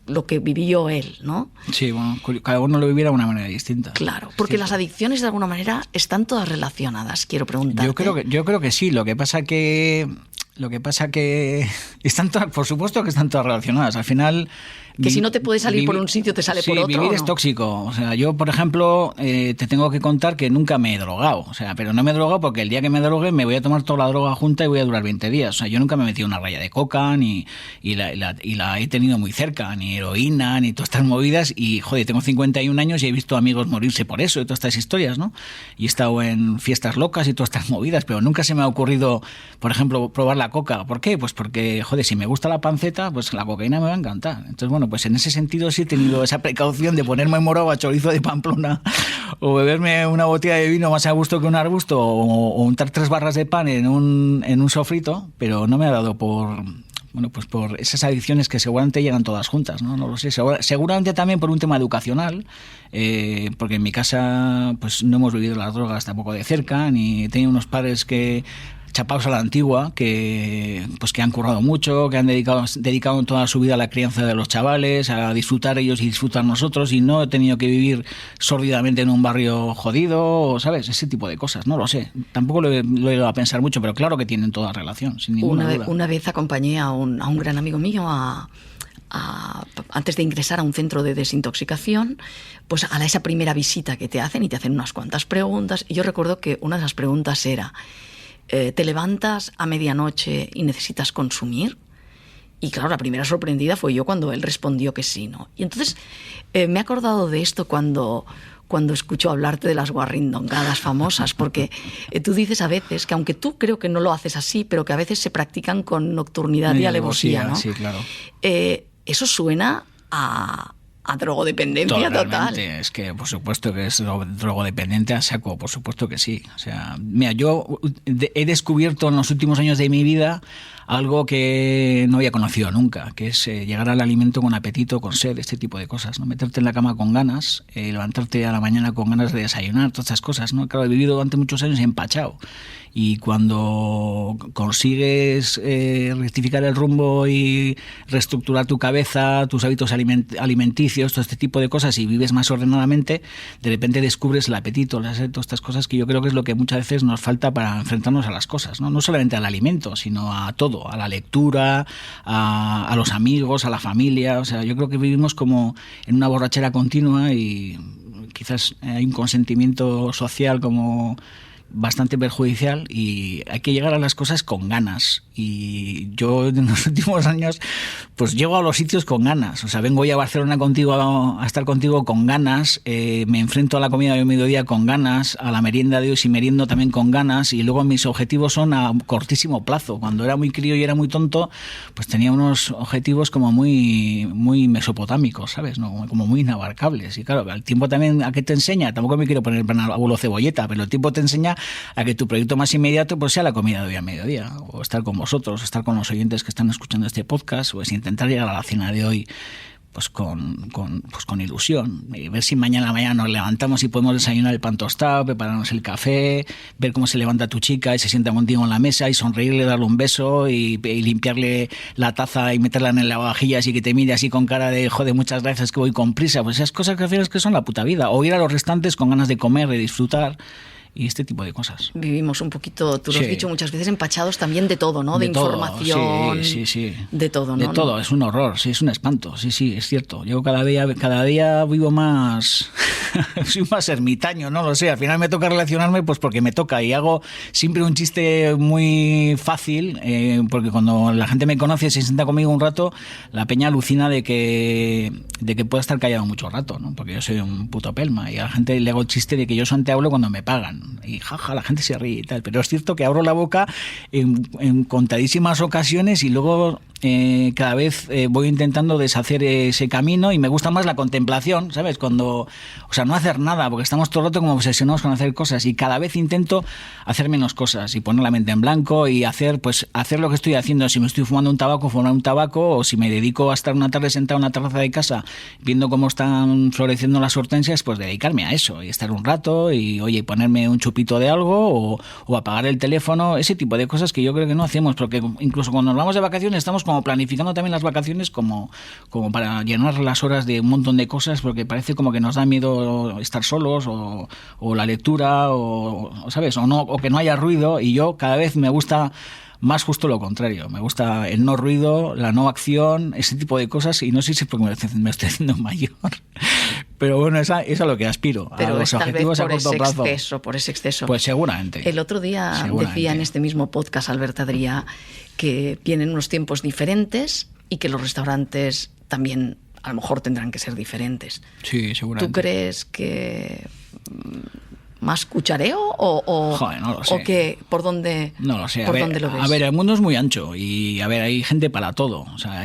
lo que vivió él, ¿no? Sí, bueno, cada uno lo viviera de una manera distinta. Claro, porque las adicciones de alguna manera están todas relacionadas, quiero preguntarte. Yo creo que sí, lo que pasa que están todas, por supuesto que están todas relacionadas. Al final... Que si no te puede salir por un sitio, te sale por otro. Vivir es tóxico. O sea, yo, por ejemplo, te tengo que contar que nunca me he drogado. O sea, pero no me he drogado porque el día que me drogue me voy a tomar toda la droga junta y voy a durar 20 días. O sea, yo nunca me he metido una raya de coca, y la he tenido muy cerca, ni heroína, ni todas estas movidas. Y, joder, tengo 51 años y he visto amigos morirse por eso y todas estas historias, ¿no? Y he estado en fiestas locas y todas estas movidas, pero nunca se me ha ocurrido, por ejemplo, probar la coca. ¿Por qué? Pues porque, joder, si me gusta la panceta, pues la cocaína me va a encantar. Entonces, bueno, pues en ese sentido sí he tenido esa precaución de ponerme morado a chorizo de Pamplona o beberme una botella de vino más a gusto que un arbusto o untar 3 barras de pan en un sofrito, pero no me ha dado por esas adicciones que seguramente llegan todas juntas, ¿no? No lo sé. Seguramente también por un tema educacional, porque en mi casa pues no hemos vivido las drogas tampoco de cerca, ni he tenido unos padres que chapaos a la antigua, que han currado mucho, que han dedicado toda su vida a la crianza de los chavales, a disfrutar ellos y disfrutar nosotros, y no he tenido que vivir sórdidamente en un barrio jodido, ¿sabes? Ese tipo de cosas, no lo sé. Tampoco lo he ido a pensar mucho, pero claro que tienen toda relación, sin ninguna duda. Una vez acompañé a un gran amigo mío antes de ingresar a un centro de desintoxicación, pues a esa primera visita que te hacen, y te hacen unas cuantas preguntas, y yo recuerdo que una de las preguntas era: ¿te levantas a medianoche y necesitas consumir? Y claro, la primera sorprendida fue yo cuando él respondió que sí, ¿no? Y entonces me he acordado de esto cuando escucho hablarte de las guarrindongadas famosas, porque tú dices a veces que, aunque tú creo que no lo haces así, pero que a veces se practican con nocturnidad y alevosía, ¿no? Sí, claro. Eso suena a drogodependencia total. Es que por supuesto que es drogodependiente a saco, por supuesto que sí. O sea, mira, yo he descubierto en los últimos años de mi vida algo que no había conocido nunca, que es llegar al alimento con apetito, con sed, este tipo de cosas, ¿no? Meterte en la cama con ganas, levantarte a la mañana con ganas de desayunar, todas estas cosas, ¿no? Claro, he vivido durante muchos años empachado, y cuando consigues rectificar el rumbo y reestructurar tu cabeza, tus hábitos alimenticios, todo este tipo de cosas, y vives más ordenadamente, de repente descubres el apetito, la sed, todas estas cosas, que yo creo que es lo que muchas veces nos falta para enfrentarnos a las cosas, ¿no? No solamente al alimento, sino a todo, a la lectura, a los amigos, a la familia. O sea, yo creo que vivimos como en una borrachera continua, y quizás hay un consentimiento social como bastante perjudicial, y hay que llegar a las cosas con ganas. Y yo en los últimos años pues llego a los sitios con ganas. O sea, vengo hoy a Barcelona contigo a estar contigo con ganas, me enfrento a la comida de mediodía con ganas, a la merienda de hoy si meriendo también con ganas, y luego mis objetivos son a cortísimo plazo. Cuando era muy crío y era muy tonto, pues tenía unos objetivos como muy mesopotámicos, ¿sabes? ¿No? Como muy inabarcables. Y claro, el tiempo también, ¿a qué te enseña? Tampoco me quiero poner el abuelo cebolleta, pero el tiempo te enseña a que tu proyecto más inmediato pues sea la comida de hoy a mediodía, o estar con vosotros, estar con los oyentes que están escuchando este podcast, o es intentar llegar a la cena de hoy pues con ilusión, y ver si mañana nos levantamos y podemos desayunar el pan tostado, prepararnos el café, ver cómo se levanta tu chica y se sienta contigo en la mesa, y sonreírle, darle un beso y limpiarle la taza y meterla en el lavavajillas, y que te mire así con cara de joder, muchas gracias, que voy con prisa. Pues esas cosas que al final es que son la puta vida, o ir a los restaurantes con ganas de comer, de disfrutar, y este tipo de cosas. Vivimos un poquito, tú lo has dicho muchas veces, empachados también de todo, ¿no? De información. Sí. De todo, ¿no? De todo, es un horror, sí, es un espanto, sí, es cierto. Yo cada día vivo más, soy más ermitaño, no lo sé. Al final me toca relacionarme pues porque me toca, y hago siempre un chiste muy fácil, porque cuando la gente me conoce y se sienta conmigo un rato, la peña alucina de que pueda estar callado mucho rato, ¿no? Porque yo soy un puto pelma, y a la gente le hago el chiste de que yo solamente hablo cuando me pagan. Y jaja, la gente se ríe y tal, pero es cierto que abro la boca en contadísimas ocasiones, y luego cada vez voy intentando deshacer ese camino, y me gusta más la contemplación, ¿sabes? O sea, no hacer nada, porque estamos todo el rato como obsesionados con hacer cosas, y cada vez intento hacer menos cosas y poner la mente en blanco y hacer lo que estoy haciendo. Si me estoy fumando un tabaco, fumar un tabaco, o si me dedico a estar una tarde sentado en una terraza de casa viendo cómo están floreciendo las hortensias, pues dedicarme a eso y estar un rato y, oye, ponerme un chupito de algo o apagar el teléfono, ese tipo de cosas que yo creo que no hacemos, porque incluso cuando nos vamos de vacaciones estamos como planificando también las vacaciones como para llenar las horas de un montón de cosas, porque parece como que nos da miedo estar solos o la lectura o ¿sabes? O que no haya ruido, y yo cada vez me gusta más justo lo contrario. Me gusta el no ruido, la no acción, ese tipo de cosas, y no sé si es porque me estoy haciendo mayor, pero bueno, es a lo que aspiro, pero a los objetivos a corto plazo. Por ese exceso. Pues seguramente. El otro día decía en este mismo podcast Albert Adrià que vienen unos tiempos diferentes y que los restaurantes también a lo mejor tendrán que ser diferentes. Sí, seguramente. ¿Tú crees que más cuchareo Joder, no lo sé. o que por dónde no lo sé. ¿Dónde lo ves? A ver, el mundo es muy ancho y a ver, hay gente para todo. O sea,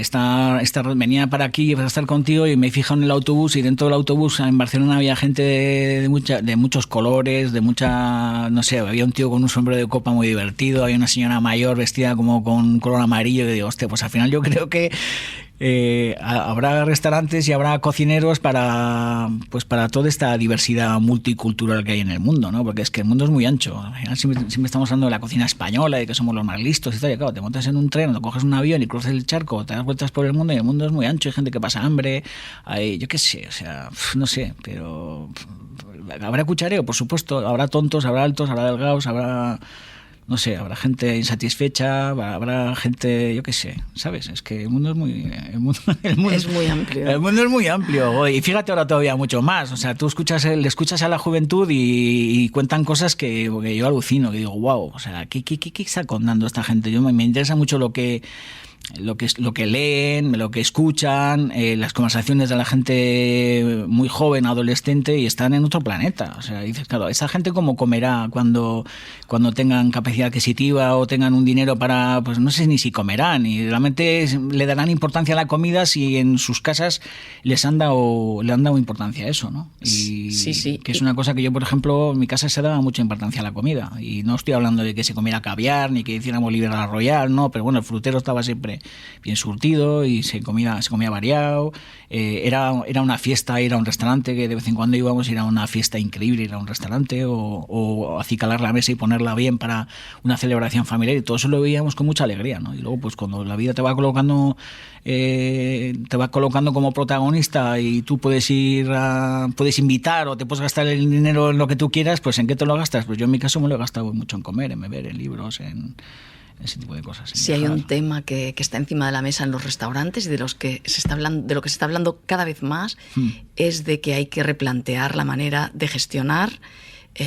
venía para aquí para estar contigo y me he fijado en el autobús, y dentro del autobús en Barcelona había gente de muchos colores, no sé, había un tío con un sombrero de copa muy divertido, había una señora mayor vestida como con color amarillo, y digo, hostia, pues al final yo creo que habrá restaurantes y habrá cocineros para toda esta diversidad multicultural que hay en el mundo, ¿no? Porque es que el mundo es muy ancho. Al final siempre estamos hablando de la cocina española, de que somos los más listos y tal. Y claro, te montas en un tren, o coges un avión y cruzas el charco, te das vueltas por el mundo y el mundo es muy ancho. Hay gente que pasa hambre, yo qué sé, o sea, no sé, pero habrá cuchareo, por supuesto. Habrá tontos, habrá altos, habrá delgados, habrá... No sé, habrá gente insatisfecha, habrá gente, yo qué sé, ¿sabes? Es que el mundo es muy... El mundo es muy amplio. El mundo es muy amplio. Y fíjate ahora todavía mucho más. O sea, tú le escuchas a la juventud y cuentan cosas que yo alucino, que digo, wow, o sea, ¿qué está contando esta gente? Me interesa mucho lo que leen, lo que escuchan, las conversaciones de la gente muy joven, adolescente, y están en otro planeta. O sea, dices, claro, esa gente cómo comerá cuando tengan capacidad adquisitiva o tengan un dinero para, pues no sé ni si comerán, y realmente le darán importancia a la comida si en sus casas le han dado importancia a eso, ¿no? Y sí. Que es una cosa que yo, por ejemplo, en mi casa se daba mucha importancia a la comida, y no estoy hablando de que se comiera caviar ni que hiciéramos Libera Royal, no, pero bueno, el frutero estaba siempre bien surtido y se comía variado. Era una fiesta ir a un restaurante, que de vez en cuando íbamos, era una fiesta increíble ir a un restaurante o acicalar la mesa y ponerla bien para una celebración familiar, y todo eso lo veíamos con mucha alegría, ¿no? Y luego, pues cuando la vida te va colocando como protagonista y tú puedes invitar o te puedes gastar el dinero en lo que tú quieras, pues ¿en qué te lo gastas? Pues yo en mi caso me lo he gastado mucho en comer, en beber, en libros, en ese tipo de cosas. Si hay un tema que está encima de la mesa en los restaurantes y de lo que se está hablando cada vez más, es de que hay que replantear la manera de gestionar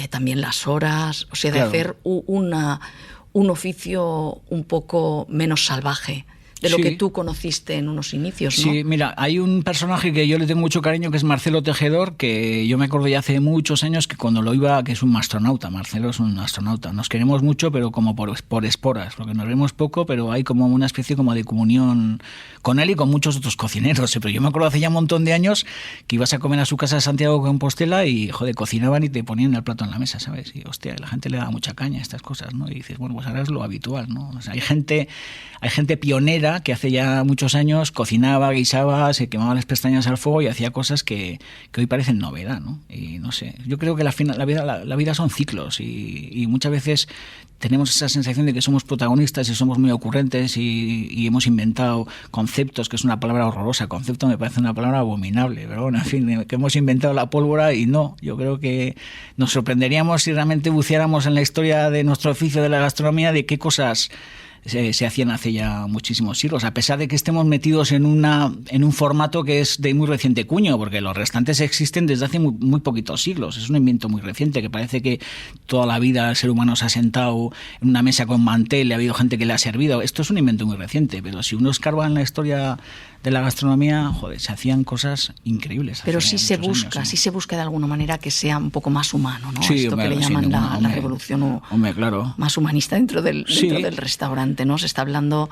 también las horas, o sea, de hacer un oficio un poco menos salvaje de lo que tú conociste en unos inicios, ¿no? Sí, mira, hay un personaje que yo le tengo mucho cariño, que es Marcelo Tejedor, que yo me acuerdo ya hace muchos años que cuando lo iba, que es un astronauta, Marcelo es un astronauta, nos queremos mucho, pero como por esporas, porque nos vemos poco, pero hay como una especie como de comunión con él y con muchos otros cocineros. Pero yo me acuerdo hace ya un montón de años que ibas a comer a su casa de Santiago de Compostela y, joder, cocinaban y te ponían el plato en la mesa, ¿sabes? Y, hostia, la gente le da mucha caña a estas cosas, ¿no? Y dices, bueno, pues ahora es lo habitual, ¿no? O sea, hay gente pionera que hace ya muchos años cocinaba, guisaba, se quemaba las pestañas al fuego y hacía cosas que hoy parecen novedad, ¿no? Y no sé, yo creo que la vida son ciclos y muchas veces tenemos esa sensación de que somos protagonistas y somos muy ocurrentes y hemos inventado conceptos, que es una palabra horrorosa. Concepto me parece una palabra abominable, pero bueno, en fin, que hemos inventado la pólvora y no. Yo creo que nos sorprenderíamos si realmente buceáramos en la historia de nuestro oficio de la gastronomía, de qué cosas se hacían hace ya muchísimos siglos, a pesar de que estemos metidos en un formato que es de muy reciente cuño, porque los restaurantes existen desde hace muy poquitos siglos. Es un invento muy reciente, que parece que toda la vida el ser humano se ha sentado en una mesa con mantel y ha habido gente que le ha servido. Esto es un invento muy reciente, pero si uno escarba en la historia de la gastronomía, joder, se hacían cosas increíbles. Pero sí se busca, ¿no? Sí se busca de alguna manera que sea un poco más humano, ¿no? Sí, esto que le llaman la revolución claro, más humanista dentro del restaurante, ¿no? Se está hablando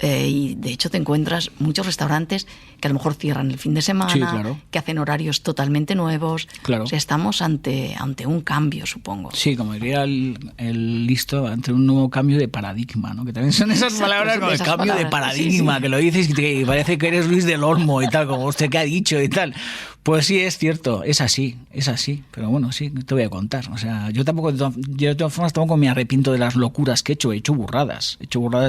y de hecho te encuentras muchos restaurantes que a lo mejor cierran el fin de semana, sí, claro, que hacen horarios totalmente nuevos. Claro. O sea, estamos ante un cambio, supongo. Sí, como diría el listo, ante un nuevo cambio de paradigma, ¿no? Que también son esas palabras como el cambio de paradigma, sí. Que lo dices y parece que eres Luis del Olmo y tal, como usted que ha dicho y tal. Pues sí, es cierto, es así, pero bueno, sí, te voy a contar. O sea, yo de todas formas tampoco me arrepiento de las locuras que he hecho burradas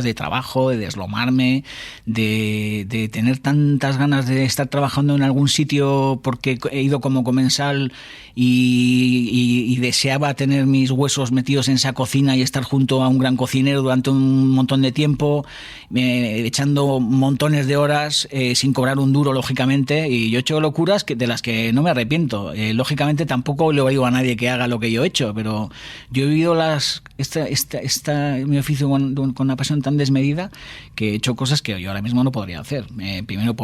de trabajo, de deslomarme, de tener tantas ganas de estar trabajando en algún sitio porque he ido como comensal y deseaba tener mis huesos metidos en esa cocina y estar junto a un gran cocinero durante un montón de tiempo, echando montones de horas sin cobrar un duro, lógicamente, y yo he hecho locuras de las que no me arrepiento. Lógicamente tampoco le oigo a nadie que haga lo que yo he hecho, pero yo he vivido mi oficio con una pasión tan desmedida que he hecho cosas que yo ahora mismo no podría hacer. Primero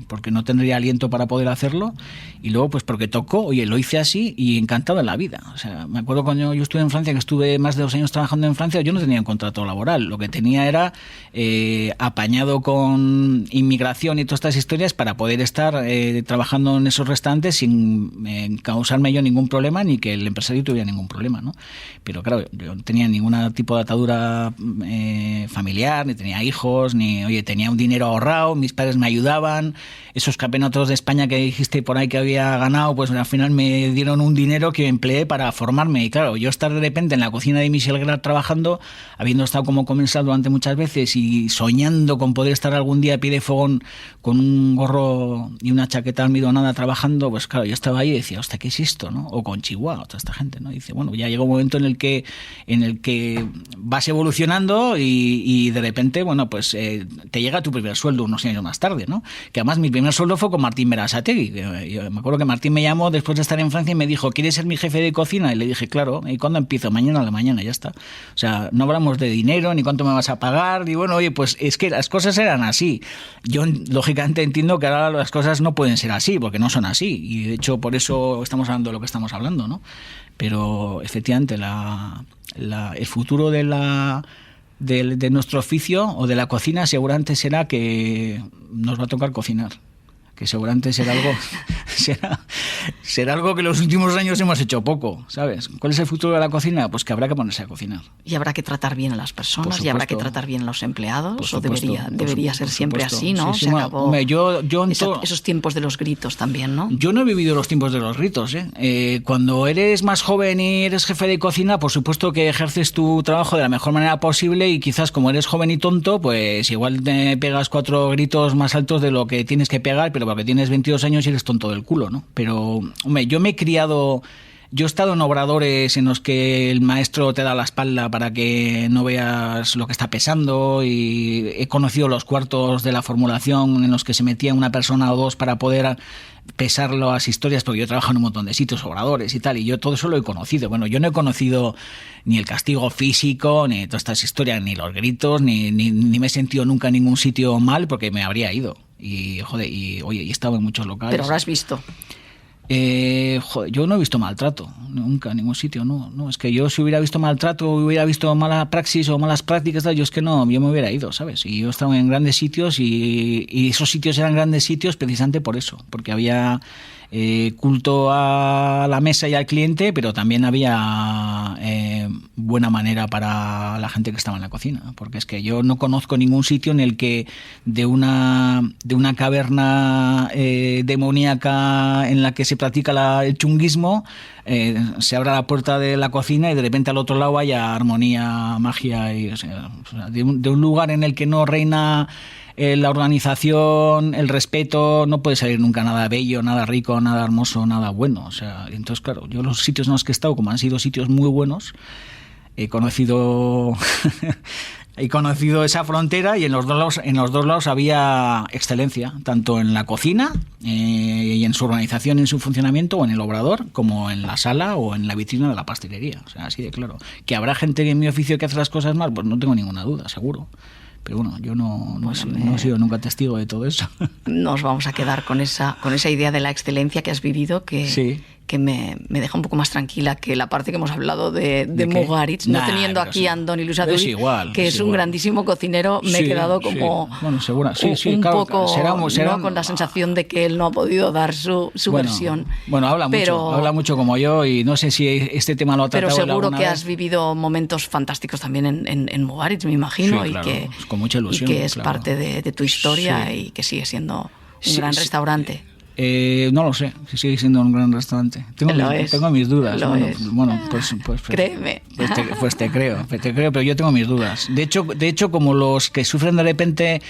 porque no tendría aliento para poder hacerlo, y luego pues porque tocó, oye, lo hice así y encantado en la vida. O sea, me acuerdo cuando yo estuve en Francia, que estuve más de 2 años trabajando en Francia, yo no tenía un contrato laboral, lo que tenía era apañado con inmigración y todas estas historias para poder estar trabajando en esos restaurantes sin causarme yo ningún problema ni que el empresario tuviera ningún problema, ¿no? Pero claro, yo no tenía ningún tipo de atadura familiar, ni tenía hijos, ni, oye, tenía un dinero ahorrado, mis padres me ayudaban, esos campeonatos de España que dijiste por ahí que había ganado, pues al final me dieron un dinero que empleé para formarme. Y claro, yo estar de repente en la cocina de Michel Grau trabajando, habiendo estado como comensal durante muchas veces y soñando con poder estar algún día a pie de fogón con un gorro y una chaqueta almidonada trabajando, pues claro, yo estaba ahí y decía, hostia, ¿qué es esto? ¿No? O con Chihuahua, toda esta gente, ¿no? Y dice, bueno, ya llega un momento en el que vas evolucionando y de repente, bueno, pues te llega tu primer sueldo unos años más tarde, ¿no? Que además mi primer sueldo fue con Martín Berasategui. Yo me acuerdo que Martín me llamó después de estar en Francia y me dijo, ¿quieres ser mi jefe de cocina? Y le dije, claro. ¿Y cuándo empiezo? Mañana a la mañana, ya está. O sea, no hablamos de dinero, ni cuánto me vas a pagar, y bueno, oye, pues es que las cosas eran así. Yo, lógicamente, entiendo que ahora las cosas no pueden ser así, porque no son así. Y de hecho, por eso estamos hablando de lo que estamos hablando, ¿no? Pero efectivamente, el futuro de nuestro oficio o de la cocina seguramente será que nos va a tocar cocinar, que seguramente será algo que en los últimos años hemos hecho poco, ¿sabes? ¿Cuál es el futuro de la cocina? Pues que habrá que ponerse a cocinar. Y habrá que tratar bien a las personas, y habrá que tratar bien a los empleados, o debería ser siempre así, ¿no? Sí, se acabó hombre, esos tiempos de los gritos también, ¿no? Yo no he vivido los tiempos de los gritos, ¿eh? Cuando eres más joven y eres jefe de cocina, por supuesto que ejerces tu trabajo de la mejor manera posible y quizás como eres joven y tonto, pues igual te pegas 4 gritos más altos de lo que tienes que pegar, pero porque tienes 22 años y eres tonto del culo, ¿no? Pero, hombre, yo he estado en obradores en los que el maestro te da la espalda para que no veas lo que está pesando, y he conocido los cuartos de la formulación en los que se metía una persona o dos para poder pesar las historias, porque yo trabajo en un montón de sitios, obradores y tal, y yo todo eso lo he conocido. Bueno, yo no he conocido ni el castigo físico, ni todas estas historias, ni los gritos, ni me he sentido nunca en ningún sitio mal, porque me habría ido. Y, joder, oye, he estado en muchos locales. Pero habrás visto. Joder, yo no he visto maltrato, nunca, en ningún sitio, no. Es que yo, si hubiera visto maltrato, hubiera visto mala praxis o malas prácticas, yo es que no, yo me hubiera ido, ¿sabes? Y yo he estado en grandes sitios y esos sitios eran grandes sitios precisamente por eso, porque había culto a la mesa y al cliente, pero también había buena manera para la gente que estaba en la cocina, porque es que yo no conozco ningún sitio en el que de una caverna demoníaca en la que se practica el chunguismo, se abra la puerta de la cocina y de repente al otro lado haya armonía, magia, y, o sea, de un lugar en el que no reina la organización, el respeto, no puede salir nunca nada bello, nada rico, nada hermoso, nada bueno. O sea, entonces, claro, yo los sitios en los que he estado, como han sido sitios muy buenos, he conocido esa frontera, y en los dos lados había excelencia, tanto en la cocina y en su organización, en su funcionamiento, o en el obrador, como en la sala o en la vitrina de la pastelería. O sea, así de claro. Que habrá gente en mi oficio que hace las cosas mal, pues no tengo ninguna duda, seguro. Pero bueno, yo no he sido nunca testigo de todo eso. Nos vamos a quedar con esa idea de la excelencia que has vivido, que me deja un poco más tranquila que la parte que hemos hablado de Mugaritz. No teniendo aquí a Andoni Lusaduri, que es un grandísimo cocinero, me he quedado como bueno, segura. un poco ¿no? con la sensación de que él no ha podido dar su versión. Bueno, habla mucho como yo, y no sé si este tema lo ha tratado. Pero seguro que vez. Has vivido momentos fantásticos también en Mugaritz, me imagino, sí, claro, y que, con mucha ilusión, y que es parte de tu historia, y que sigue siendo un gran restaurante. No lo sé, si sigue siendo un gran restaurante. Tengo mis dudas. Bueno, pues créeme. Pues te creo, pero yo tengo mis dudas. De hecho, como los que sufren de repente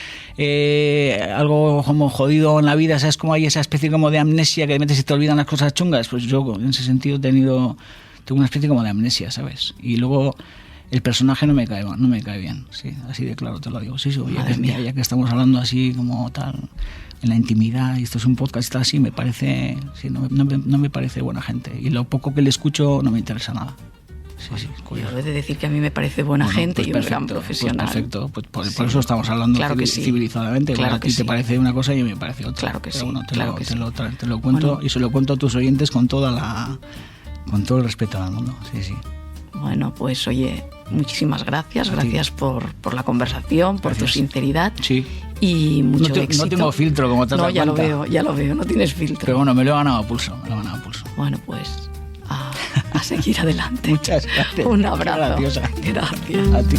algo como jodido en la vida, ¿sabes? Como hay esa especie como de amnesia que de repente se te olvidan las cosas chungas, pues yo en ese sentido tengo una especie como de amnesia, ¿sabes? Y luego el personaje no me cae bien, sí, así de claro te lo digo. Sí, ya que estamos hablando así como tal, en la intimidad, y esto es un podcast así, me parece, sí, no me parece buena gente, y lo poco que le escucho no me interesa nada. Sí, yo he de decir que a mí me parece buena gente, pues y un gran profesional. Pues perfecto, pues por eso estamos hablando, claro, civilizadamente. Claro, a ti te parece una cosa y a mí me parece otra. Claro que sí. Bueno, te lo cuento, y se lo cuento a tus oyentes con todo el respeto al mundo. Sí. Bueno, pues oye, muchísimas gracias por la conversación, por tu sinceridad. Sí. Y mucho éxito. No tengo filtro, como te has dado cuenta. Ya lo veo, no tienes filtro. Pero bueno, me lo he ganado a pulso. Bueno, pues a seguir adelante. Muchas gracias. Un abrazo. Gracias. Gracias. A ti.